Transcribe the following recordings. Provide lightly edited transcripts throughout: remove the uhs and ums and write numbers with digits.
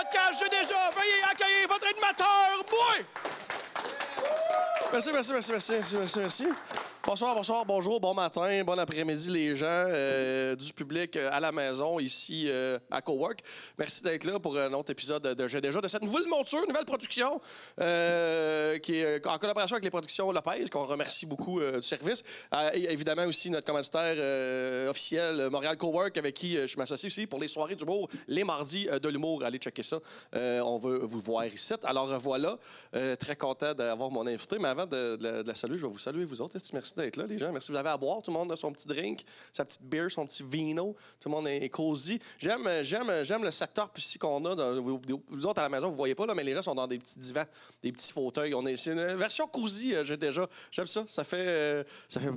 podcast. J'ai déjà. Veuillez accueillir votre animateur, Boy! Merci. Bonsoir, bonjour, bon matin, bon après-midi les gens du public à la maison, ici à Cowork. Merci d'être là pour un autre épisode de J'ai déjà, de cette nouvelle monture, nouvelle production qui est en collaboration avec les productions Lopez, qu'on remercie beaucoup du service. Et évidemment aussi notre commanditaire officiel, Montréal Cowork, avec qui je m'associe aussi pour les soirées d'humour, les mardis de l'humour. Allez checker ça. On veut vous voir ici. Alors voilà, très content d'avoir mon invité. Mais avant de la saluer, je vais vous saluer vous autres. Merci d'être là, les gens. Merci. Vous avez à boire. Tout le monde a son petit drink, sa petite beer, son petit vino. Tout le monde est cosy. J'aime le setup ici qu'on a. Vous autres à la maison, vous ne voyez pas, là, mais les gens sont dans des petits divans, des petits fauteuils. C'est une version cosy, j'ai déjà. J'aime ça. Ça fait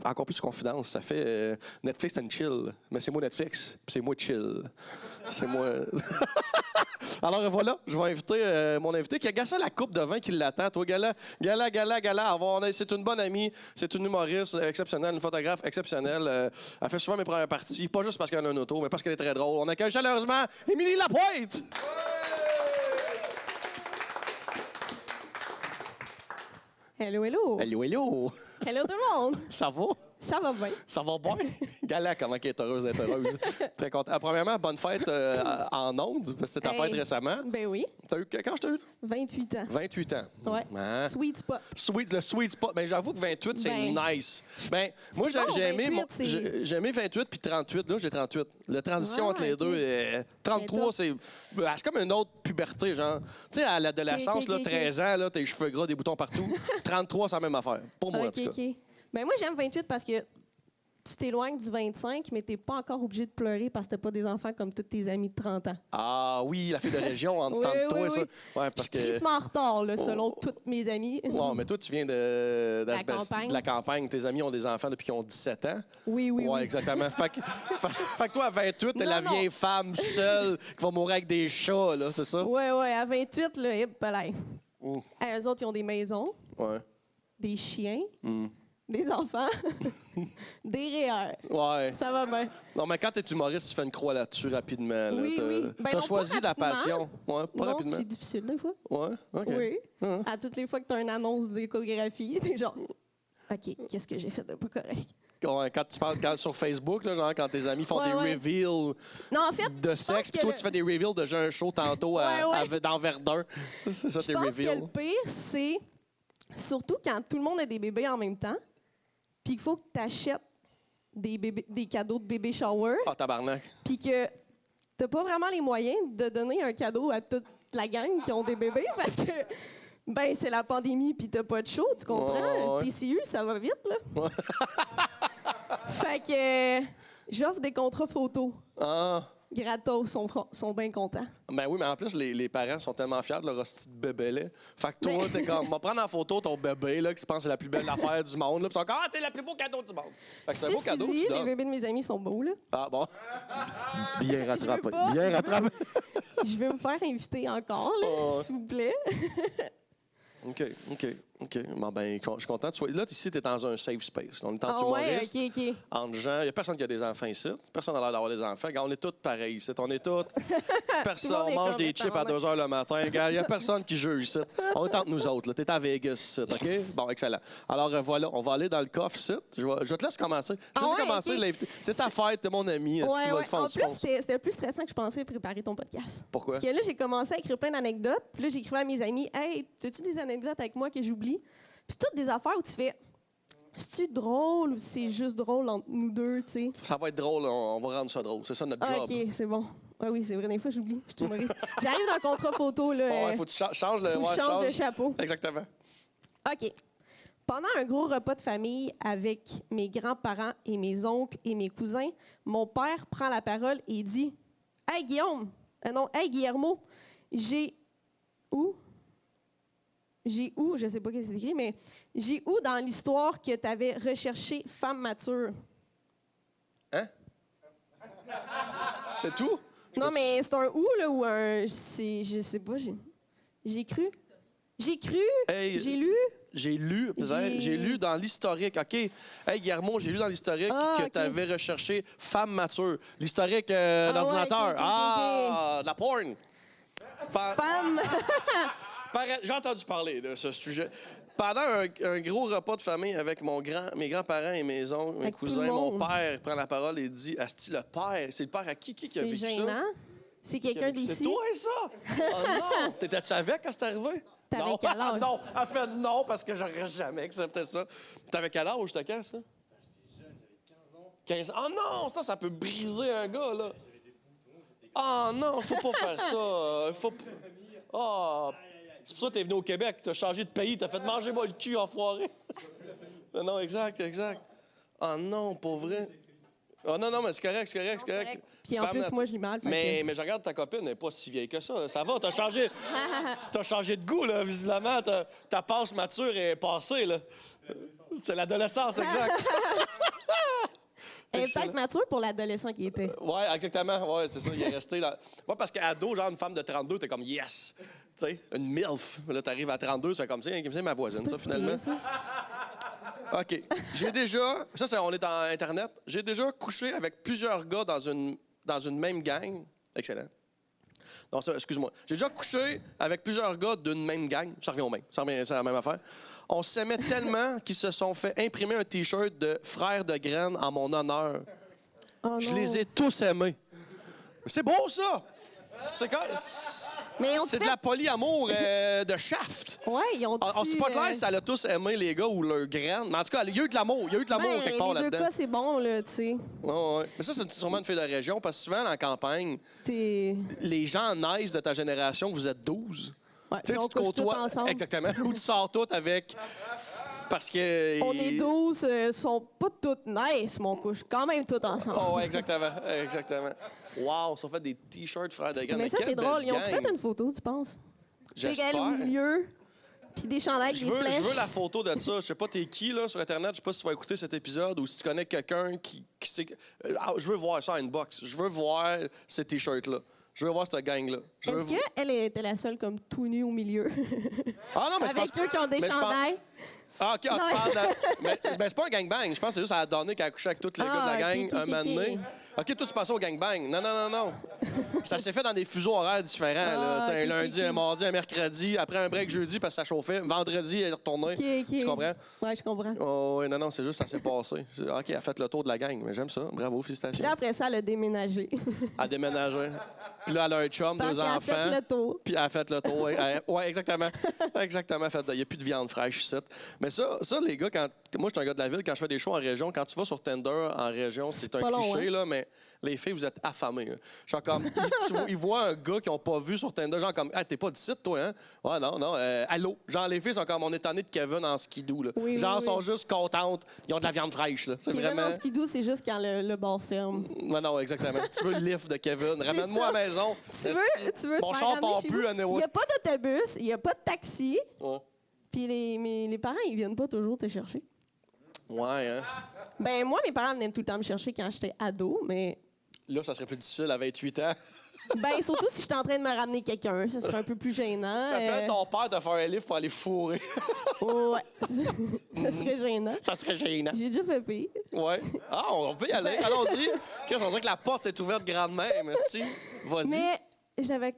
encore plus confidence. Ça fait Netflix and chill. Mais c'est moi Netflix, puis c'est moi chill. C'est moi. Alors voilà, je vais inviter mon invité qui a gassé la coupe de vin qui l'attend. Toi, Gala. C'est une bonne amie, c'est une humoriste exceptionnelle, une photographe exceptionnelle. Elle fait souvent mes premières parties, pas juste parce qu'elle a une auto, mais parce qu'elle est très drôle. On accueille chaleureusement Émilie Lapointe! Hello, hello. Hello, hello. Hello tout le monde. Ça va? Ça va bien. Ça va bien? Gala, comment elle est heureuse d'être heureuse. Très content. Premièrement, bonne fête en ondes, parce que c'est ta fête récemment. Ben oui. Quand je t'ai eu? 28 ans. 28 ans. Ouais. Ah. Sweet spot. Le sweet spot. Ben, j'avoue que 28, c'est nice. Ben, moi, j'ai aimé 28 puis 38. Là, j'ai 38. La transition entre les deux, 33, c'est comme une autre puberté, genre. Tu sais, à l'adolescence, 13 ans, là, tes cheveux gras, des boutons partout. 33, c'est la même affaire. Pour moi, en tout cas. Ben moi, j'aime 28 parce que tu t'éloignes du 25, mais t'es pas encore obligé de pleurer parce que t'as pas des enfants comme tous tes amis de 30 ans. Ah oui, la fille de région, en temps de toi, ça. Ouais, parce que... Je suis en retard, là, selon tous mes amis. Ouais, mais toi, tu viens de la campagne. Tes amis ont des enfants depuis qu'ils ont 17 ans. Oui. Ouais, exactement. Fait que toi, à 28, t'es la vieille femme seule qui va mourir avec des chats, là, c'est ça? Ouais, à 28, là, eux autres, ils ont des maisons, des chiens, des enfants, des REER. Ouais. Ça va bien. Non, mais quand t'es humoriste, tu fais une croix là-dessus rapidement. Là. Oui. T'as choisi la passion. Ouais, pas rapidement. C'est difficile des fois. Ouais, OK. Oui. À toutes les fois que t'as une annonce d'échographie, t'es genre, OK, qu'est-ce que j'ai fait de pas correct? Quand tu parles sur Facebook, là, genre quand tes amis font des reveals de sexe, puis toi, tu fais des reveals de j'ai un show tantôt dans Verdun. C'est ça, tes reveals. Je pense que le pire, c'est surtout quand tout le monde a des bébés en même temps, puis qu'il faut que tu achètes des cadeaux de bébé shower. Ah, tabarnak. Puis que t'as pas vraiment les moyens de donner un cadeau à toute la gang qui ont des bébés parce que, c'est la pandémie puis t'as pas de show, tu comprends? PCU, ça va vite, là. Fait que j'offre des contrats photos. Ah. Gratos, sont bien contents. Ben oui, mais en plus, les parents sont tellement fiers de leur hostie de bébé-là. Fait que toi, t'es comme, on va prendre en photo ton bébé, là, qui se pense que c'est la plus belle affaire du monde, là. Puis ils sont comme, c'est le plus beau cadeau du monde. Fait que c'est un beau cadeau, tu donnes. Les bébés de mes amis sont beaux, là. Ah bon? Bien rattrapé. Je vais me faire inviter encore, là, s'il vous plaît. OK. Bon, ben, je suis content. Là, ici, tu es dans un safe space. On est entre humoristes, entre gens. Il n'y a personne qui a des enfants ici. Personne n'a l'air d'avoir des enfants. On est tous pareils ici. On est tous... Personne. On mange des chips à 2 h le matin. Il n'y a personne qui juge ici. On est entre nous autres. Tu es à Vegas ici, OK? Bon, excellent. Alors, voilà. On va aller dans le coffre ici. Je te laisse commencer. C'est ta fête, t'es mon ami. En plus, c'était plus stressant que je pensais préparer ton podcast. Pourquoi? Parce que là, j'ai commencé à écrire plein d'anecdotes. Puis là, j'écrivais à mes amis, « Hey, as-tu des anecdotes avec moi que j'oublie? » Puis c'est toutes des affaires où tu fais, c'est-tu drôle ou c'est juste drôle entre nous deux, tu sais? Ça va être drôle, on va rendre ça drôle. C'est ça notre job. OK, c'est bon. Ah oui, c'est vrai, des fois, j'oublie. Je suis humoriste. J'arrive dans le contrat photo, là. Bon, faut que tu changes le chapeau. Exactement. OK. Pendant un gros repas de famille avec mes grands-parents et mes oncles et mes cousins, mon père prend la parole et dit, « Hey, Guillaume! Hey, Guillermo! J'ai où? Je sais pas ce que c'est écrit, mais j'ai où dans l'histoire que tu avais recherché femme mature? » Hein? C'est tout? Non, mais c'est un ou, là, ou un... Je sais pas, j'ai cru. Hey, j'ai lu. J'ai lu dans l'historique. OK. Hey, Guillermo, j'ai lu dans l'historique que tu avais recherché femme mature. L'historique d'ordinateur. Okay. De la porn. Femme! J'ai entendu parler de ce sujet. Pendant un gros repas de famille avec mes grands-parents et mes oncles, mes Avec tout cousins, le mon monde. père prend la parole et dit Asti, le père, c'est le père à qui a C'est vécu gênant. ça? C'est quelqu'un C'est d'ici. toi, ça? Oh non! T'étais-tu avec quand c'est arrivé? T'avais Non. quel âge? Non, en fait, non, parce que j'aurais jamais accepté ça. T'avais quel âge, j'étais quand, ça? J'étais jeune, j'avais 15 ans. 15 ans. Oh non, ça peut briser un gars, là. Oh non, faut pas faire ça. Faut... Oh, c'est pour ça que t'es venu au Québec, t'as changé de pays, t'as fait manger moi le cul, enfoiré. Non, exact. Oh non, pas vrai. Oh non, mais c'est correct. Puis en plus, moi, je lis mal. Mais je regarde ta copine, elle n'est pas si vieille que ça. Ça va, t'as changé de goût, là, visiblement. Ta passe mature est passée, là. C'est l'adolescence, exact. Elle est peut-être mature pour l'adolescent qui était. Oui, exactement. Ouais, c'est ça, il est resté là. Moi, parce qu'ado, genre, une femme de 32, t'es comme yes. Tu sais, une MILF. Là, t'arrives à 32, c'est comme ça, c'est ma voisine, ça, finalement. OK. On est en Internet. J'ai déjà couché avec plusieurs gars dans une même gang. Excellent. Non, excuse-moi. J'ai déjà couché avec plusieurs gars d'une même gang. Ça revient au même. C'est la même affaire. On s'aimait tellement qu'ils se sont fait imprimer un T-shirt de frères de graines en mon honneur. Oh, Je non. les ai tous aimés. C'est beau, ça! C'est de la polyamour de Shaft. Ouais, ils ont dit... On sait pas clair si elle a tous aimé les gars ou leurs graines. Mais en tout cas, il y a eu de l'amour. Il y a eu de l'amour quelque part les là-dedans. deux cas, c'est bon, là, tu sais. Ouais. Mais ça, c'est sûrement une fille de région, parce que souvent, en campagne, T'es... les gens naissent de ta génération, vous êtes 12. Ouais, Tu sais, on tu te couche tous côtoies. ensemble. Exactement. Ou tu sors toutes avec. Parce que. On est 12, sont pas toutes nice, mais on couche quand même toutes ensemble. Oh, ouais, exactement. Wow, ça fait des T-shirts frères de graines. Mais ça, quelle c'est drôle. belle Ils ont-tu gang. fait une photo, tu penses? J'espère. C'est elle au milieu, puis des chandails avec Je des veux flèches. la photo de ça. Je sais pas t'es qui là sur Internet. Je sais pas si tu vas écouter cet épisode ou si tu connais quelqu'un qui sait. Je veux voir ça en inbox. Je veux voir ces T-shirts-là. Je veux voir cette gang-là. Est-ce qu'elle était la seule comme tout nue au milieu? Ah non, mais je pense Avec eux qui ont des mais je pense- chandails? Ah, OK, tu Non. parles de... Mais c'est pas un gangbang. Je pense que c'est juste à la donnée qu'elle a couché avec tous les gars de la gang ok, un moment donné. ok. OK, toi, tu passais au gangbang. Non. Ça s'est fait dans des fuseaux horaires différents. Là. Ah, Tu sais, ok, un lundi, ok. un mardi, un mercredi. Après un break jeudi parce que ça chauffait. Vendredi, elle est retournée. OK. Tu comprends? Ouais, je comprends. Oh, oui, non, c'est juste ça s'est passé. OK, elle a fait le tour de la gang. Mais j'aime ça. Bravo, Puis félicitations. là, après ça, elle a déménagé. Elle a déménagé. Puis là, elle a un chum, Parce deux qu'elle a enfants. fait le tour. Puis elle a fait le tour. Oui, exactement. Exactement. Il n'y a plus de viande fraîche ici. Mais ça, les gars, moi, je suis un gars de la ville, quand je fais des shows en région, quand tu vas sur Tinder en région, c'est un pas long, cliché, hein? là, mais les filles, vous êtes affamées. Là. Genre comme, ils voient un gars qu'ils n'ont pas vu sur Tinder, genre comme, ah, t'es pas d'ici, toi, hein? Ouais, non, allô. Genre, les filles sont comme, on est tanné de Kevin en skidoo, là. Oui, Genre, oui. sont juste contentes. Ils ont de la viande fraîche, là. C'est Kevin vraiment. en skidoo, c'est juste quand le bar ferme. Non, exactement. Tu veux le lift de Kevin. Ramène-moi ça. à la maison. Tu veux Mon te char faire part ramener chez plus vous? à Il n'y Newa. a pas d'autobus, il n'y a pas de taxi, Ouais. puis les parents, ils viennent pas toujours te chercher. Ouais, hein. Ben moi, mes parents venaient tout le temps me chercher quand j'étais ado, mais... Là, ça serait plus difficile à 28 ans. Ben surtout si j'étais en train de me ramener quelqu'un, ça serait un peu plus gênant. Après, ton père t'a fait un livre pour aller fourrer. Ouais, ça serait gênant. Ça serait gênant. J'ai déjà fait pire. Ouais. Ah, on peut y aller. Allons-y. Chris, on dirait que la porte s'est ouverte grandement, mais vas-y. Mais j'avais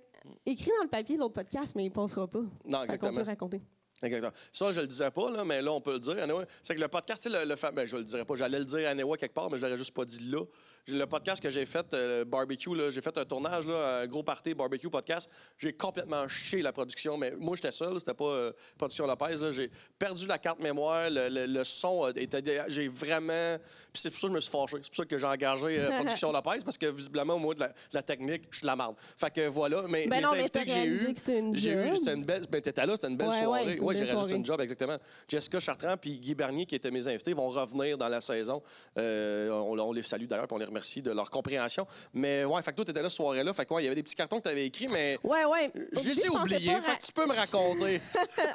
écrit dans le papier l'autre podcast, mais il passera pas. Non, Fait qu'on exactement. peut raconter. Exactement. Ça, je le disais pas, là, mais là, on peut le dire. Anyway, c'est que le podcast, c'est le fameux. Ben, je le dirais pas. J'allais le dire à Newa quelque part, mais je l'aurais juste pas dit là. Le podcast que j'ai fait, barbecue, là, j'ai fait un tournage, là, un gros party barbecue podcast. J'ai complètement chié la production, mais moi, j'étais seul, c'était pas Production Lopez. Là. J'ai perdu la carte mémoire, le son était. J'ai vraiment. Puis c'est pour ça que je me suis fâché. C'est pour ça que j'ai engagé Production Lopez, parce que visiblement, moi, de la technique, je suis de la merde. Fait que voilà, mais Ben les non, mais invités t'as que j'ai réalisé eus. que c'était une J'ai eu, job. c'était une belle. Ben, t'étais là, c'était une belle Ouais, soirée. ouais, c'est une belle j'ai rajouté soirée. une job, exactement. Jessica Chartrand puis Guy Bernier, qui étaient mes invités, vont revenir dans la saison. On les salue d'ailleurs, puis on les remercie de leur compréhension. Mais ouais, fait que toi, t'étais là ce soirée-là. Fait que ouais, il y avait des petits cartons que t'avais écrits, mais Ouais. Au je début, les ai pensais oubliés. pas Fait que tu peux me raconter.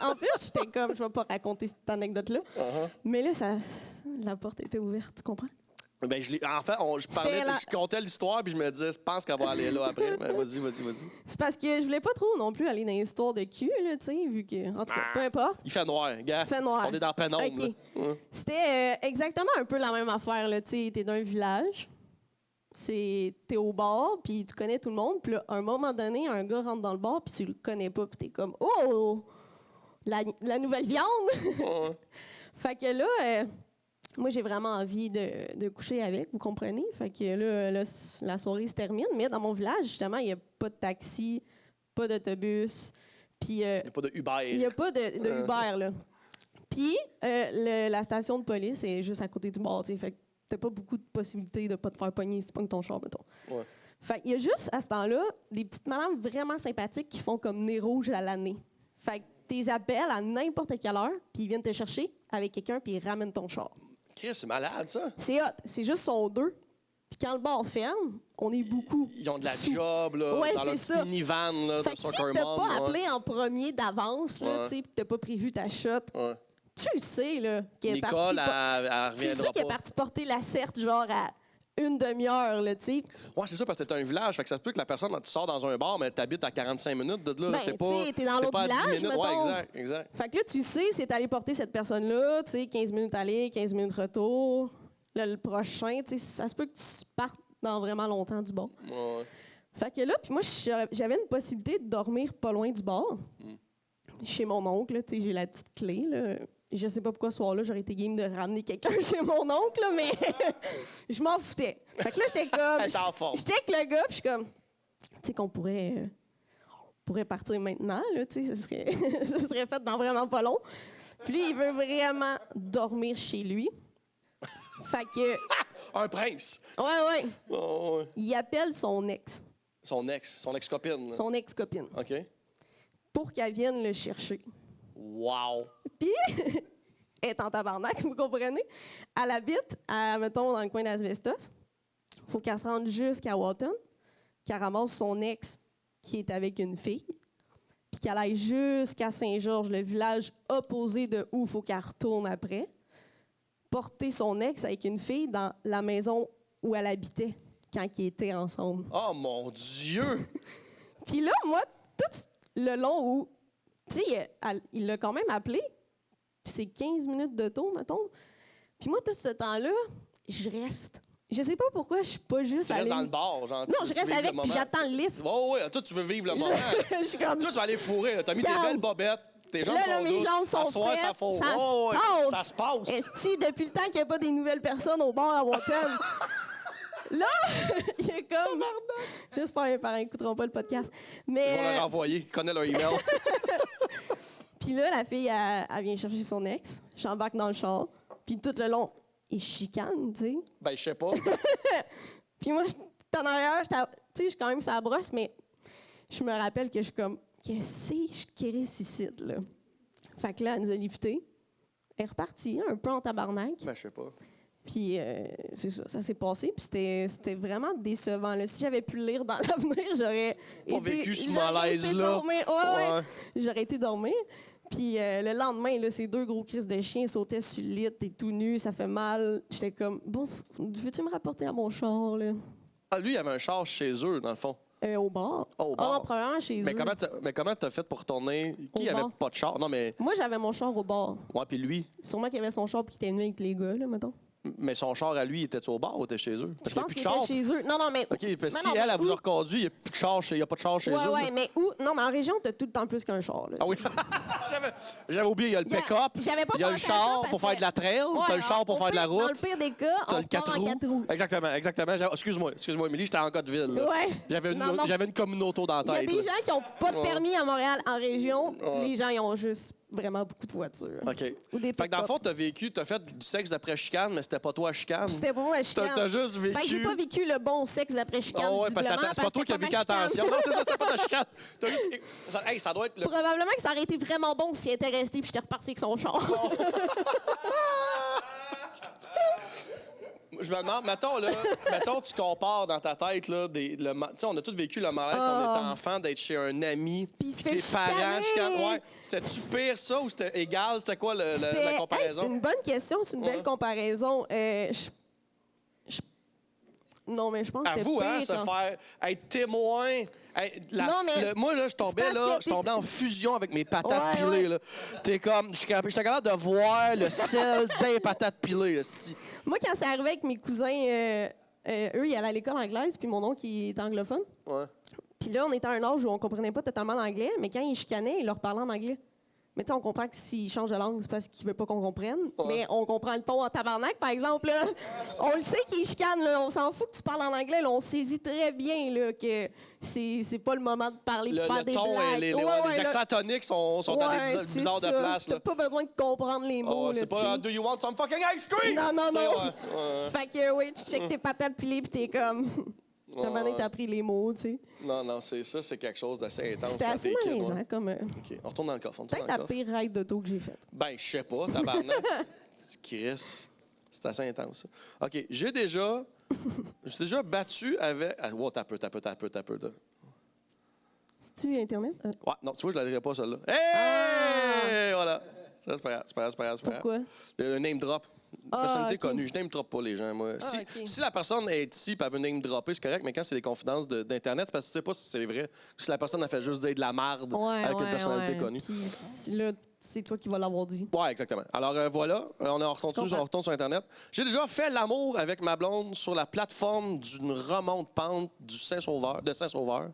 En plus, j'étais comme, je vais pas raconter cette anecdote-là. Mais là, la porte était ouverte, tu comprends? Ben, en fait, je comptais l'histoire, puis je me disais, je pense qu'elle va aller là après. Ben, vas-y. C'est parce que je voulais pas trop non plus aller dans les histoires de cul, là, tu sais, vu que, en tout cas, peu importe. Il fait noir, gars. Il fait noir. On est dans la pénombre. OK. là. Ouais. C'était exactement un peu la même affaire, là, tu sais, t'es d'un village. t'es au bar, puis tu connais tout le monde, puis là, à un moment donné, un gars rentre dans le bar, puis tu le connais pas, puis t'es comme « Oh! La nouvelle viande! » Fait que là, moi, j'ai vraiment envie de coucher avec, vous comprenez? Fait que là, la soirée se termine, mais dans mon village, justement, il n'y a pas de taxi, pas d'autobus, puis... il n'y a pas de Uber. Il n'y a pas de Uber, là. Puis, la station de police est juste à côté du bar, tu sais, fait que t'as pas beaucoup de possibilités de pas te faire pogner si tu pognes ton char, mettons. Ouais. Fait qu'il y a juste, à ce temps-là, des petites madames vraiment sympathiques qui font comme nez rouge à l'année. Fait que t'es appelles à n'importe quelle heure, puis ils viennent te chercher avec quelqu'un, puis ils ramènent ton char. Chris, c'est malade, ça. C'est hot. C'est juste son deux. Puis quand le bar ferme, on est beaucoup. Ils ont de la job, là, ouais, dans leur petit minivan, là, fait de que Soccer si t'as Mom. pas appelé en premier d'avance, là, tu sais, puis t'as pas prévu ta shot, tu le sais, là, qu'elle est Nicole, partie... elle reviendra tu le sais qu'elle est partie porter la certe, genre, à une demi-heure, là, tu sais. Ouais, c'est ça, parce que c'est un village. Fait que ça se peut que la personne, tu sors dans un bar, mais t'habites à 45 minutes de là. Ben, t'es dans l'autre village, mettons. Ouais, exact. Fait que là, tu sais, c'est aller porter cette personne-là, tu sais, 15 minutes aller, 15 minutes retour. Là, le prochain, tu sais, ça se peut que tu partes dans vraiment longtemps du bar. Ouais. Fait que là, puis moi, j'avais une possibilité de dormir pas loin du bar. Chez mon oncle, tu sais, j'ai la petite clé, là. Je sais pas pourquoi ce soir-là, j'aurais été game de ramener quelqu'un chez mon oncle, là, mais je m'en foutais. Fait que là, j'étais comme... J'étais avec le gars, puis je suis comme... Tu sais qu'on pourrait partir maintenant, là, tu sais, ça serait fait dans vraiment pas long. Puis lui, il veut vraiment dormir chez lui. Fait que... Un prince! Ouais. Oh, ouais. Il appelle son ex. Son ex-copine. Son ex-copine. OK. Pour qu'elle vienne le chercher. Wow! Puis, elle est en tabarnak, vous comprenez? Elle habite, mettons, dans le coin d'Asbestos. Il faut qu'elle se rende jusqu'à Walton, qu'elle ramasse son ex qui est avec une fille, puis qu'elle aille jusqu'à Saint-Georges, le village opposé de où il faut qu'elle retourne après, porter son ex avec une fille dans la maison où elle habitait quand ils étaient ensemble. Oh, mon Dieu! Puis là, moi, tout le long où... Tu sais, il l'a quand même appelé. Puis c'est 15 minutes de tour, mettons. Puis moi, tout ce temps-là, je reste. Je sais pas pourquoi je suis pas juste Tu restes dans le bar, genre. Non, je reste avec, puis j'attends le lift. Ouais, toi, tu veux vivre le moment. Je suis comme... Toi, tu vas aller fourrer, là. T'as mis tes belles bobettes, tes jambes sont mes douces. jambes sont soir, prêtes, ça fourre. ça se passe. Esti, depuis le temps qu'il n'y a pas des nouvelles personnes au bar à Walton. Là, il est comme... J'espère que mes parents n'écouteront pas le podcast. Mais... Je vais leur envoyer. Ils connaissent leur email. Puis là, la fille, elle vient chercher son ex. J'embarque dans le char. Puis tout le long, il chicane, tu sais. Ben, je sais pas. Puis moi, en arrière, tu sais, je suis quand même sur la brosse, mais je me rappelle que je suis comme, qu'est-ce que je crisse ici, là? Fait que là, elle nous a lifté. Elle est repartie, un peu en tabarnak. Ben, je sais pas. Puis c'est ça s'est passé. Puis c'était vraiment décevant. Là. Si j'avais pu le lire dans l'avenir, j'aurais vécu ce malaise-là. Ouais. J'aurais été dormir. Puis le lendemain, là, ces deux gros crises de chiens sautaient sur le lit, t'es tout nu, ça fait mal. J'étais comme, bon, veux-tu me rapporter à mon char, là? Ah, lui, il avait un char chez eux, dans le fond. Au bar. Au bar. Ah non, probablement chez eux. Mais comment t'as fait pour retourner? Qui avait pas de char? Non, mais... Moi, j'avais mon char au bar. Ouais, puis lui? Sûrement qu'il avait son char puis qu'il était venu avec les gars, là, mettons. Mais son char à lui, était-tu au bar ou était chez eux? Je pense qu'il était chez eux. Non, mais... OK, puis si elle vous a reconduit, il n'y a plus de char il y a pas de char chez eux. Ouais, mais où? Non, mais en région, t'as tout le temps plus qu'un char. Là, ah oui? J'avais oublié, il y a le pick-up, il y a le char pour faire de la trail, t'as le char pour faire de la route. Dans le pire des cas, t'as le 4 roues. Exactement. Excuse-moi, Émilie, j'étais en Côte-Ville. Ouais. J'avais une communauté dans la tête. Il y a des gens qui n'ont pas de permis à Montréal en région. Les gens, ils ont juste vraiment beaucoup de voitures. OK. Fait que dans le fond, t'as fait du sexe d'après chicane, mais c'était pas toi à chicane. C'était pas moi à chicane. T'as juste vécu... Fait que j'ai pas vécu le bon sexe d'après chicane, ouais, parce que c'est pas toi qui as vécu attention. Non, c'est ça, c'était pas ta chicane. T'as juste... Hey, ça doit être... Probablement que ça aurait été vraiment bon s'il était resté puis j'étais reparti avec son char. Je me demande, mettons, tu compares dans ta tête, là, on a tous vécu le malaise quand on était enfant, d'être chez un ami, puis tes parents, ouais. C'était-tu pire ça ou c'était égal? C'était quoi la comparaison? C'est une bonne question, c'est une belle comparaison. Non, mais je pense que à vous, hein, se faire être témoin. Moi, là, je tombais en fusion avec mes patates pilées. Là. J'étais capable de voir le sel des patates pilées. Moi, quand c'est arrivé avec mes cousins eux, ils allaient à l'école anglaise, puis mon oncle, il est anglophone. Ouais. Puis là, on était à un âge où on comprenait pas totalement l'anglais, mais quand ils chicanaient, ils leur parlaient en anglais. Mais tu sais, on comprend que s'il change de langue, c'est parce qu'il veut pas qu'on comprenne. Ouais. Mais on comprend le ton en tabarnak, par exemple. Là. On le sait qu'il chicane. Là. On s'en fout que tu parles en anglais. Là. On saisit très bien là, que c'est pas le moment de parler, de faire des ton, blagues. les accents toniques sont dans des bizarres de place. T'as pas besoin de comprendre les mots. C'est pas « Do you want some fucking ice cream? » Non, non, non. Ouais. Fait que oui, tu checkes tes patates pilées puis t'es comme... T'as appris les mots, tu sais. Non, c'est quelque chose d'assez intense. C'était assez malaisant, comme... OK, on retourne dans le coffre. Peut-être la pire ride d'auto que j'ai faite. Ben, je sais pas, tabarnak. Chris, c'est assez intense, ça. OK, je suis déjà battu avec... Ah, wow, t'as peu. C'est-tu Internet? Ouais, non, tu vois, je la dirais pas, celle-là. Hey! Voilà. Ça, c'est pas grave. Pourquoi? Le name drop. Personnalité connue. Je name drop pas les gens, moi. Si la personne est ici et elle veut name dropper, c'est correct, mais quand c'est des confidences d'Internet, c'est parce que tu sais pas si c'est vrai. Si la personne a fait juste dire de la marde avec une personnalité connue. Puis là, c'est toi qui vas l'avoir dit. Ouais, exactement. Alors voilà, on retourne sur Internet. J'ai déjà fait l'amour avec ma blonde sur la plateforme d'une remonte-pente de Saint-Sauveur.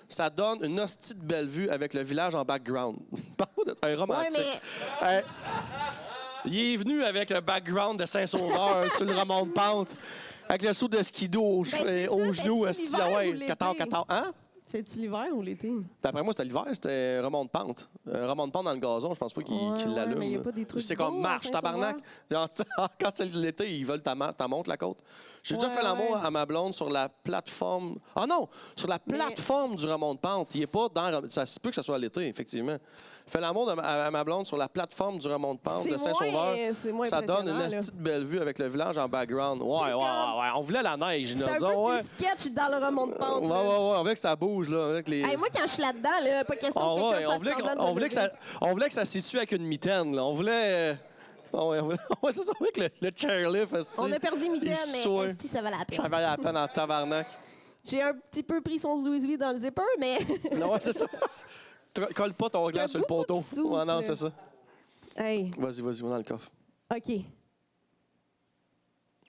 Ça donne une hostie de belle vue avec le village en background. Un romantique. Ouais, mais... Il est venu avec le background de Saint-Sauveur sur le remonte-pente, avec le saut de skido au genou. Ouais, 14. Hein? C'est-tu l'hiver ou l'été? D'après moi, c'était l'hiver, c'était remonte-pente. Remonte-pente dans le gazon, je pense pas qu'il l'allume. Mais il n'y a pas des trucs. C'est comme marche, tabarnak. Quand c'est l'été, ils veulent ta monte la côte. J'ai déjà fait l'amour à ma blonde sur la plateforme. Ah non! Sur la plateforme du remonte-pente. Il est pas dans. Ça se peut que ce soit l'été, effectivement. Fait l'amour à ma blonde sur la plateforme du remonte-pente de Saint-Sauveur. Ça donne une petite belle vue avec le village en background. Ouais. On voulait la neige. C'est un peu plus sketch dans le remonte-pente. Ouais. On voulait que ça bouge. Là, avec les... Hey, moi, quand je suis là-dedans, là, pas question que quelqu'un fasse semblant de on voulait que ça s'issue avec une mitaine. Là. On voulait... c'est ça, avec le chairlift. On a perdu mitaine, mais esti, ça valait la peine. Ça valait la peine en tabarnak. J'ai un petit peu pris son zouizoui dans le zipper, mais... Non, c'est ça. Colle pas ton gland sur le poteau. Non, c'est ça. Hey. Vas-y, on est dans le coffre. OK.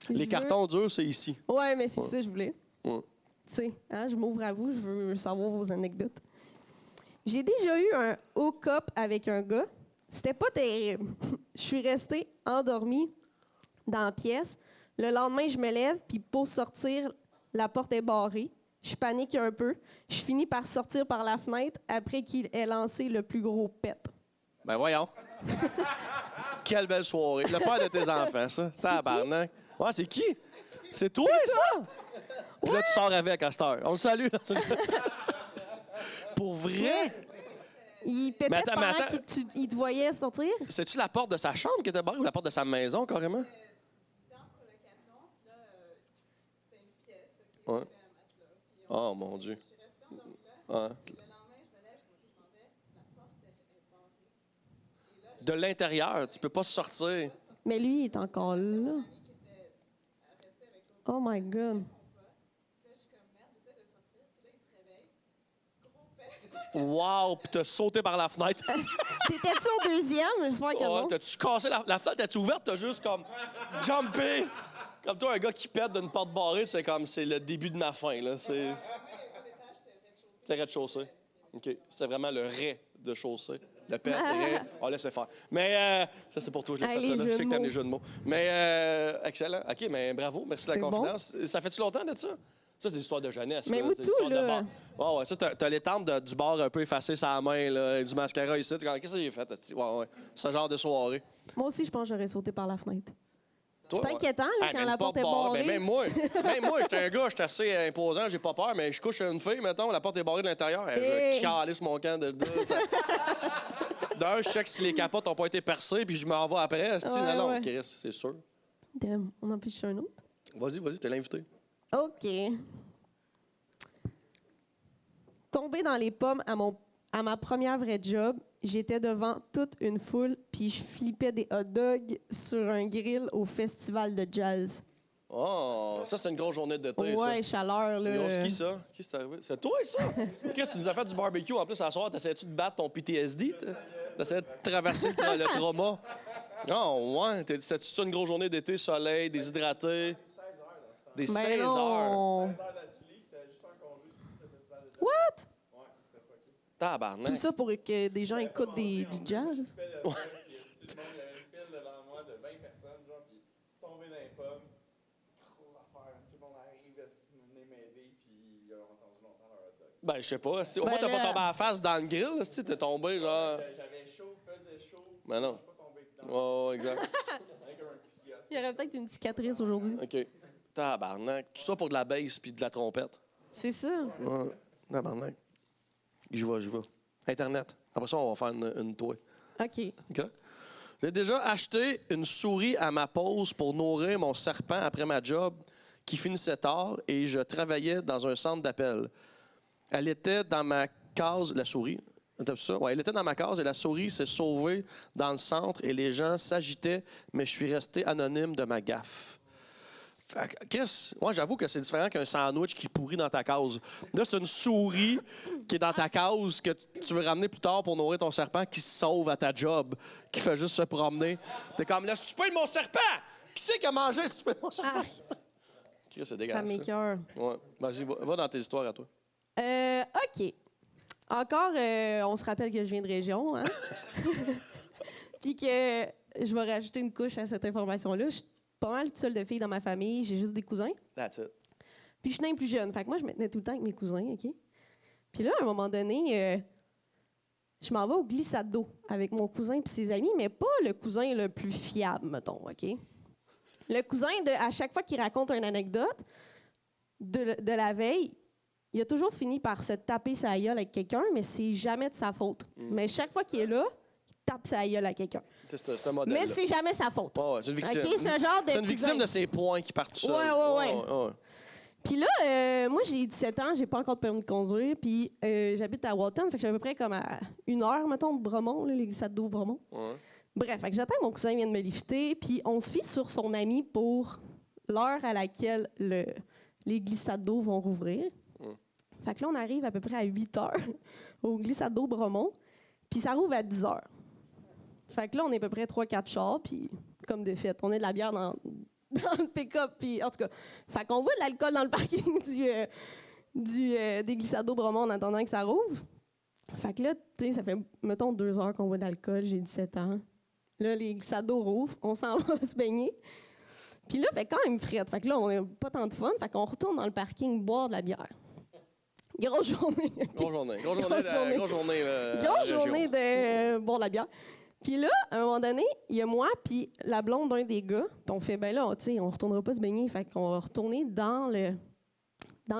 Les cartons durs, c'est ici. Ouais, mais c'est ça que je voulais. Ouais. Tu sais, je m'ouvre à vous, je veux savoir vos anecdotes. J'ai déjà eu un hook-up avec un gars. C'était pas terrible. Je suis restée endormie dans la pièce. Le lendemain, je me lève, puis pour sortir, la porte est barrée. Je panique un peu. Je finis par sortir par la fenêtre après qu'il ait lancé le plus gros pet. Ben voyons. Quelle belle soirée. Le père de tes enfants, ça. Tabarnak. Ouais, c'est qui? C'est toi, ça? Puis là, tu sors avec à cette heure. On le salue. Pour vrai? Il pétait pendant qu'il te voyait sortir? C'est-tu la porte de sa chambre qui était barrée ou la porte de sa maison, carrément? Il était en colocation, puis là, c'était une pièce qui avait un matelas. Oh, mon Dieu. Je suis restée endormie là. Ouais. Le lendemain, je me lève, je m'en vais, la porte est barrée. Et là, De l'intérieur, tu peux pas sortir. Mais lui, il est encore là. qui était resté avec l'autre. Oh my God. Là, je suis comme merde, j'essaie de sortir, puis là, il se réveille. Gros pet. Wow! Puis t'as sauté par la fenêtre. T'étais-tu au deuxième? J'espère que non. T'as-tu cassé la fenêtre? T'as-tu ouverte? T'as juste comme jumpé. Comme toi, un gars qui pète d'une porte barrée, c'est comme c'est le début de ma fin. Là. C'est rez-de-chaussée. OK. C'est vraiment le rez-de-chaussée. Le pet, rez. On laisse faire. Mais ça, c'est pour toi, je l'ai fait ça. Là. Je sais que t'aimes les jeux de mots. Mais excellent. OK, mais bravo. Merci de la confidence. Bon. Ça fait-tu longtemps de ça? Ça, c'est des histoires de jeunesse. Mais moi, tout, là. Ouais, ça, t'as les tempes du bar un peu effacées sur la main, là, du mascara ici. Qu'est-ce que j'ai fait? Ouais. Ce genre de soirée. Moi aussi, je pense que j'aurais sauté par la fenêtre. Toi, c'est inquiétant, là, quand la porte est barrée. Même moi, j'étais un gars, j'étais assez imposant, j'ai pas peur, mais je couche une fille, mettons, la porte est barrée de l'intérieur, je calisse mon camp de d'un, je sais que si les capotes n'ont pas été percées, puis je m'en vais après. Non, Chris, c'est sûr. Damn, on en pitche un autre? Vas-y, t'es l'invité. OK. Tombé dans les pommes à ma première vraie job, j'étais devant toute une foule, puis je flippais des hot dogs sur un grill au festival de jazz. Oh, ça, c'est une grosse journée d'été, ouais, ça. Chaleur, là. C'est grosse. Qui, ça? Qui c'est arrivé? C'est toi, ça? Qu'est-ce que tu nous as fait du barbecue en plus à soir? T'essayais-tu de battre ton PTSD? T'essayais de traverser le trauma? Non, ouais. C'était-tu ça une grosse journée d'été, soleil, déshydraté? Des Ben 16 heures. non. 16 heures d'affilée, puis t'avais juste un congé sur tout le festival de jazz. What? Ouais, c'était fucké. Tabarnak. Tout ça pour que des gens écoutent du jazz? Il y avait une file devant moi de 20 personnes, genre, puis tombé dans les pommes. Grosse affaire. Tout le monde arrive, venez m'aider, puis ils ont entendu longtemps leur hot dog. Ben, je sais pas. Au moins, t'as pas tombé à la face dans le grill, t'es tombé, genre. J'avais chaud, faisait chaud. Ben non. Je suis pas tombé dedans. Ouais, exact. Avec un petit kiosque. Il y aurait peut-être une cicatrice aujourd'hui. OK. Tabarnak. Tout ça pour de la bass puis de la trompette. C'est ça. Ouais. Tabarnak. J'y vais. Internet. Après ça, on va faire une toile. OK. OK? J'ai déjà acheté une souris à ma pause pour nourrir mon serpent après ma job qui finissait tard et je travaillais dans un centre d'appel. Elle était dans ma case, la souris. T'as vu ça? Ouais, elle était dans ma case et la souris s'est sauvée dans le centre et les gens s'agitaient, mais je suis resté anonyme de ma gaffe. Fait que, Chris, moi, j'avoue que c'est différent qu'un sandwich qui pourrit dans ta case. Là, c'est une souris qui est dans ta case que tu veux ramener plus tard pour nourrir ton serpent qui se sauve à ta job, qui fait juste se promener. T'es comme, le souper de mon serpent! Qui c'est qui a mangé le souper de mon serpent? Chris, c'est Ça dégueulasse. m'écoeure. Ouais. Vas-y, va dans tes histoires à toi. OK. Encore, on se rappelle que je viens de région, hein? Puis que je vais rajouter une couche à cette information-là. Je suis pas mal toute seule de filles dans ma famille. J'ai juste des cousins. That's it. Puis je suis plus jeune. Fait que moi, je me tenais tout le temps avec mes cousins, OK? Puis là, à un moment donné, je m'en vais au glissade d'eau avec mon cousin et ses amis, mais pas le cousin le plus fiable, mettons, OK? Le cousin, à chaque fois qu'il raconte une anecdote de la veille, il a toujours fini par se taper sa gueule avec quelqu'un, mais c'est jamais de sa faute. Mais chaque fois qu'il est là, il tape sa gueule à quelqu'un. C'est un modèle. Mais c'est jamais sa faute. Ouais, c'est une victime. OK, c'est un genre de C'est une victime cousin. de ses points qui partent tout seul. Ouais. Puis là, moi, j'ai 17 ans, j'ai pas encore de permis de conduire, puis j'habite à Walton, fait que je suis à peu près comme à 1 heure, mettons, de Bromont, là, les glissades d'eau Bromont. Ouais. Bref, fait que j'attends que mon cousin vienne me lifter, puis on se fie sur son ami pour l'heure à laquelle les glissades d'eau vont rouvrir. Fait que là, on arrive à peu près à 8 heures au glissade d'eau Bromont, puis ça rouvre à 10 heures. Fait que là, on est à peu près 3-4 chars, puis comme de fait, on est de la bière dans le pick-up, puis en tout cas, fait qu'on voit de l'alcool dans le parking des glissades d'eau Bromont en attendant que ça rouvre. Fait que là, tu sais, ça fait, mettons, 2 heures qu'on voit de l'alcool, j'ai 17 ans. Là, les glissades d'eau rouvrent, on s'en va se baigner. Puis là, fait quand même frette. Fait que là, on n'a pas tant de fun, fait qu'on retourne dans le parking boire de la bière. Grosse journée. Grosse journée de boire de la bière. Puis là, à un moment donné, il y a moi puis la blonde d'un des gars. Puis on fait, ben là, tu sais, on retournera pas se baigner. Fait qu'on va retourner dans le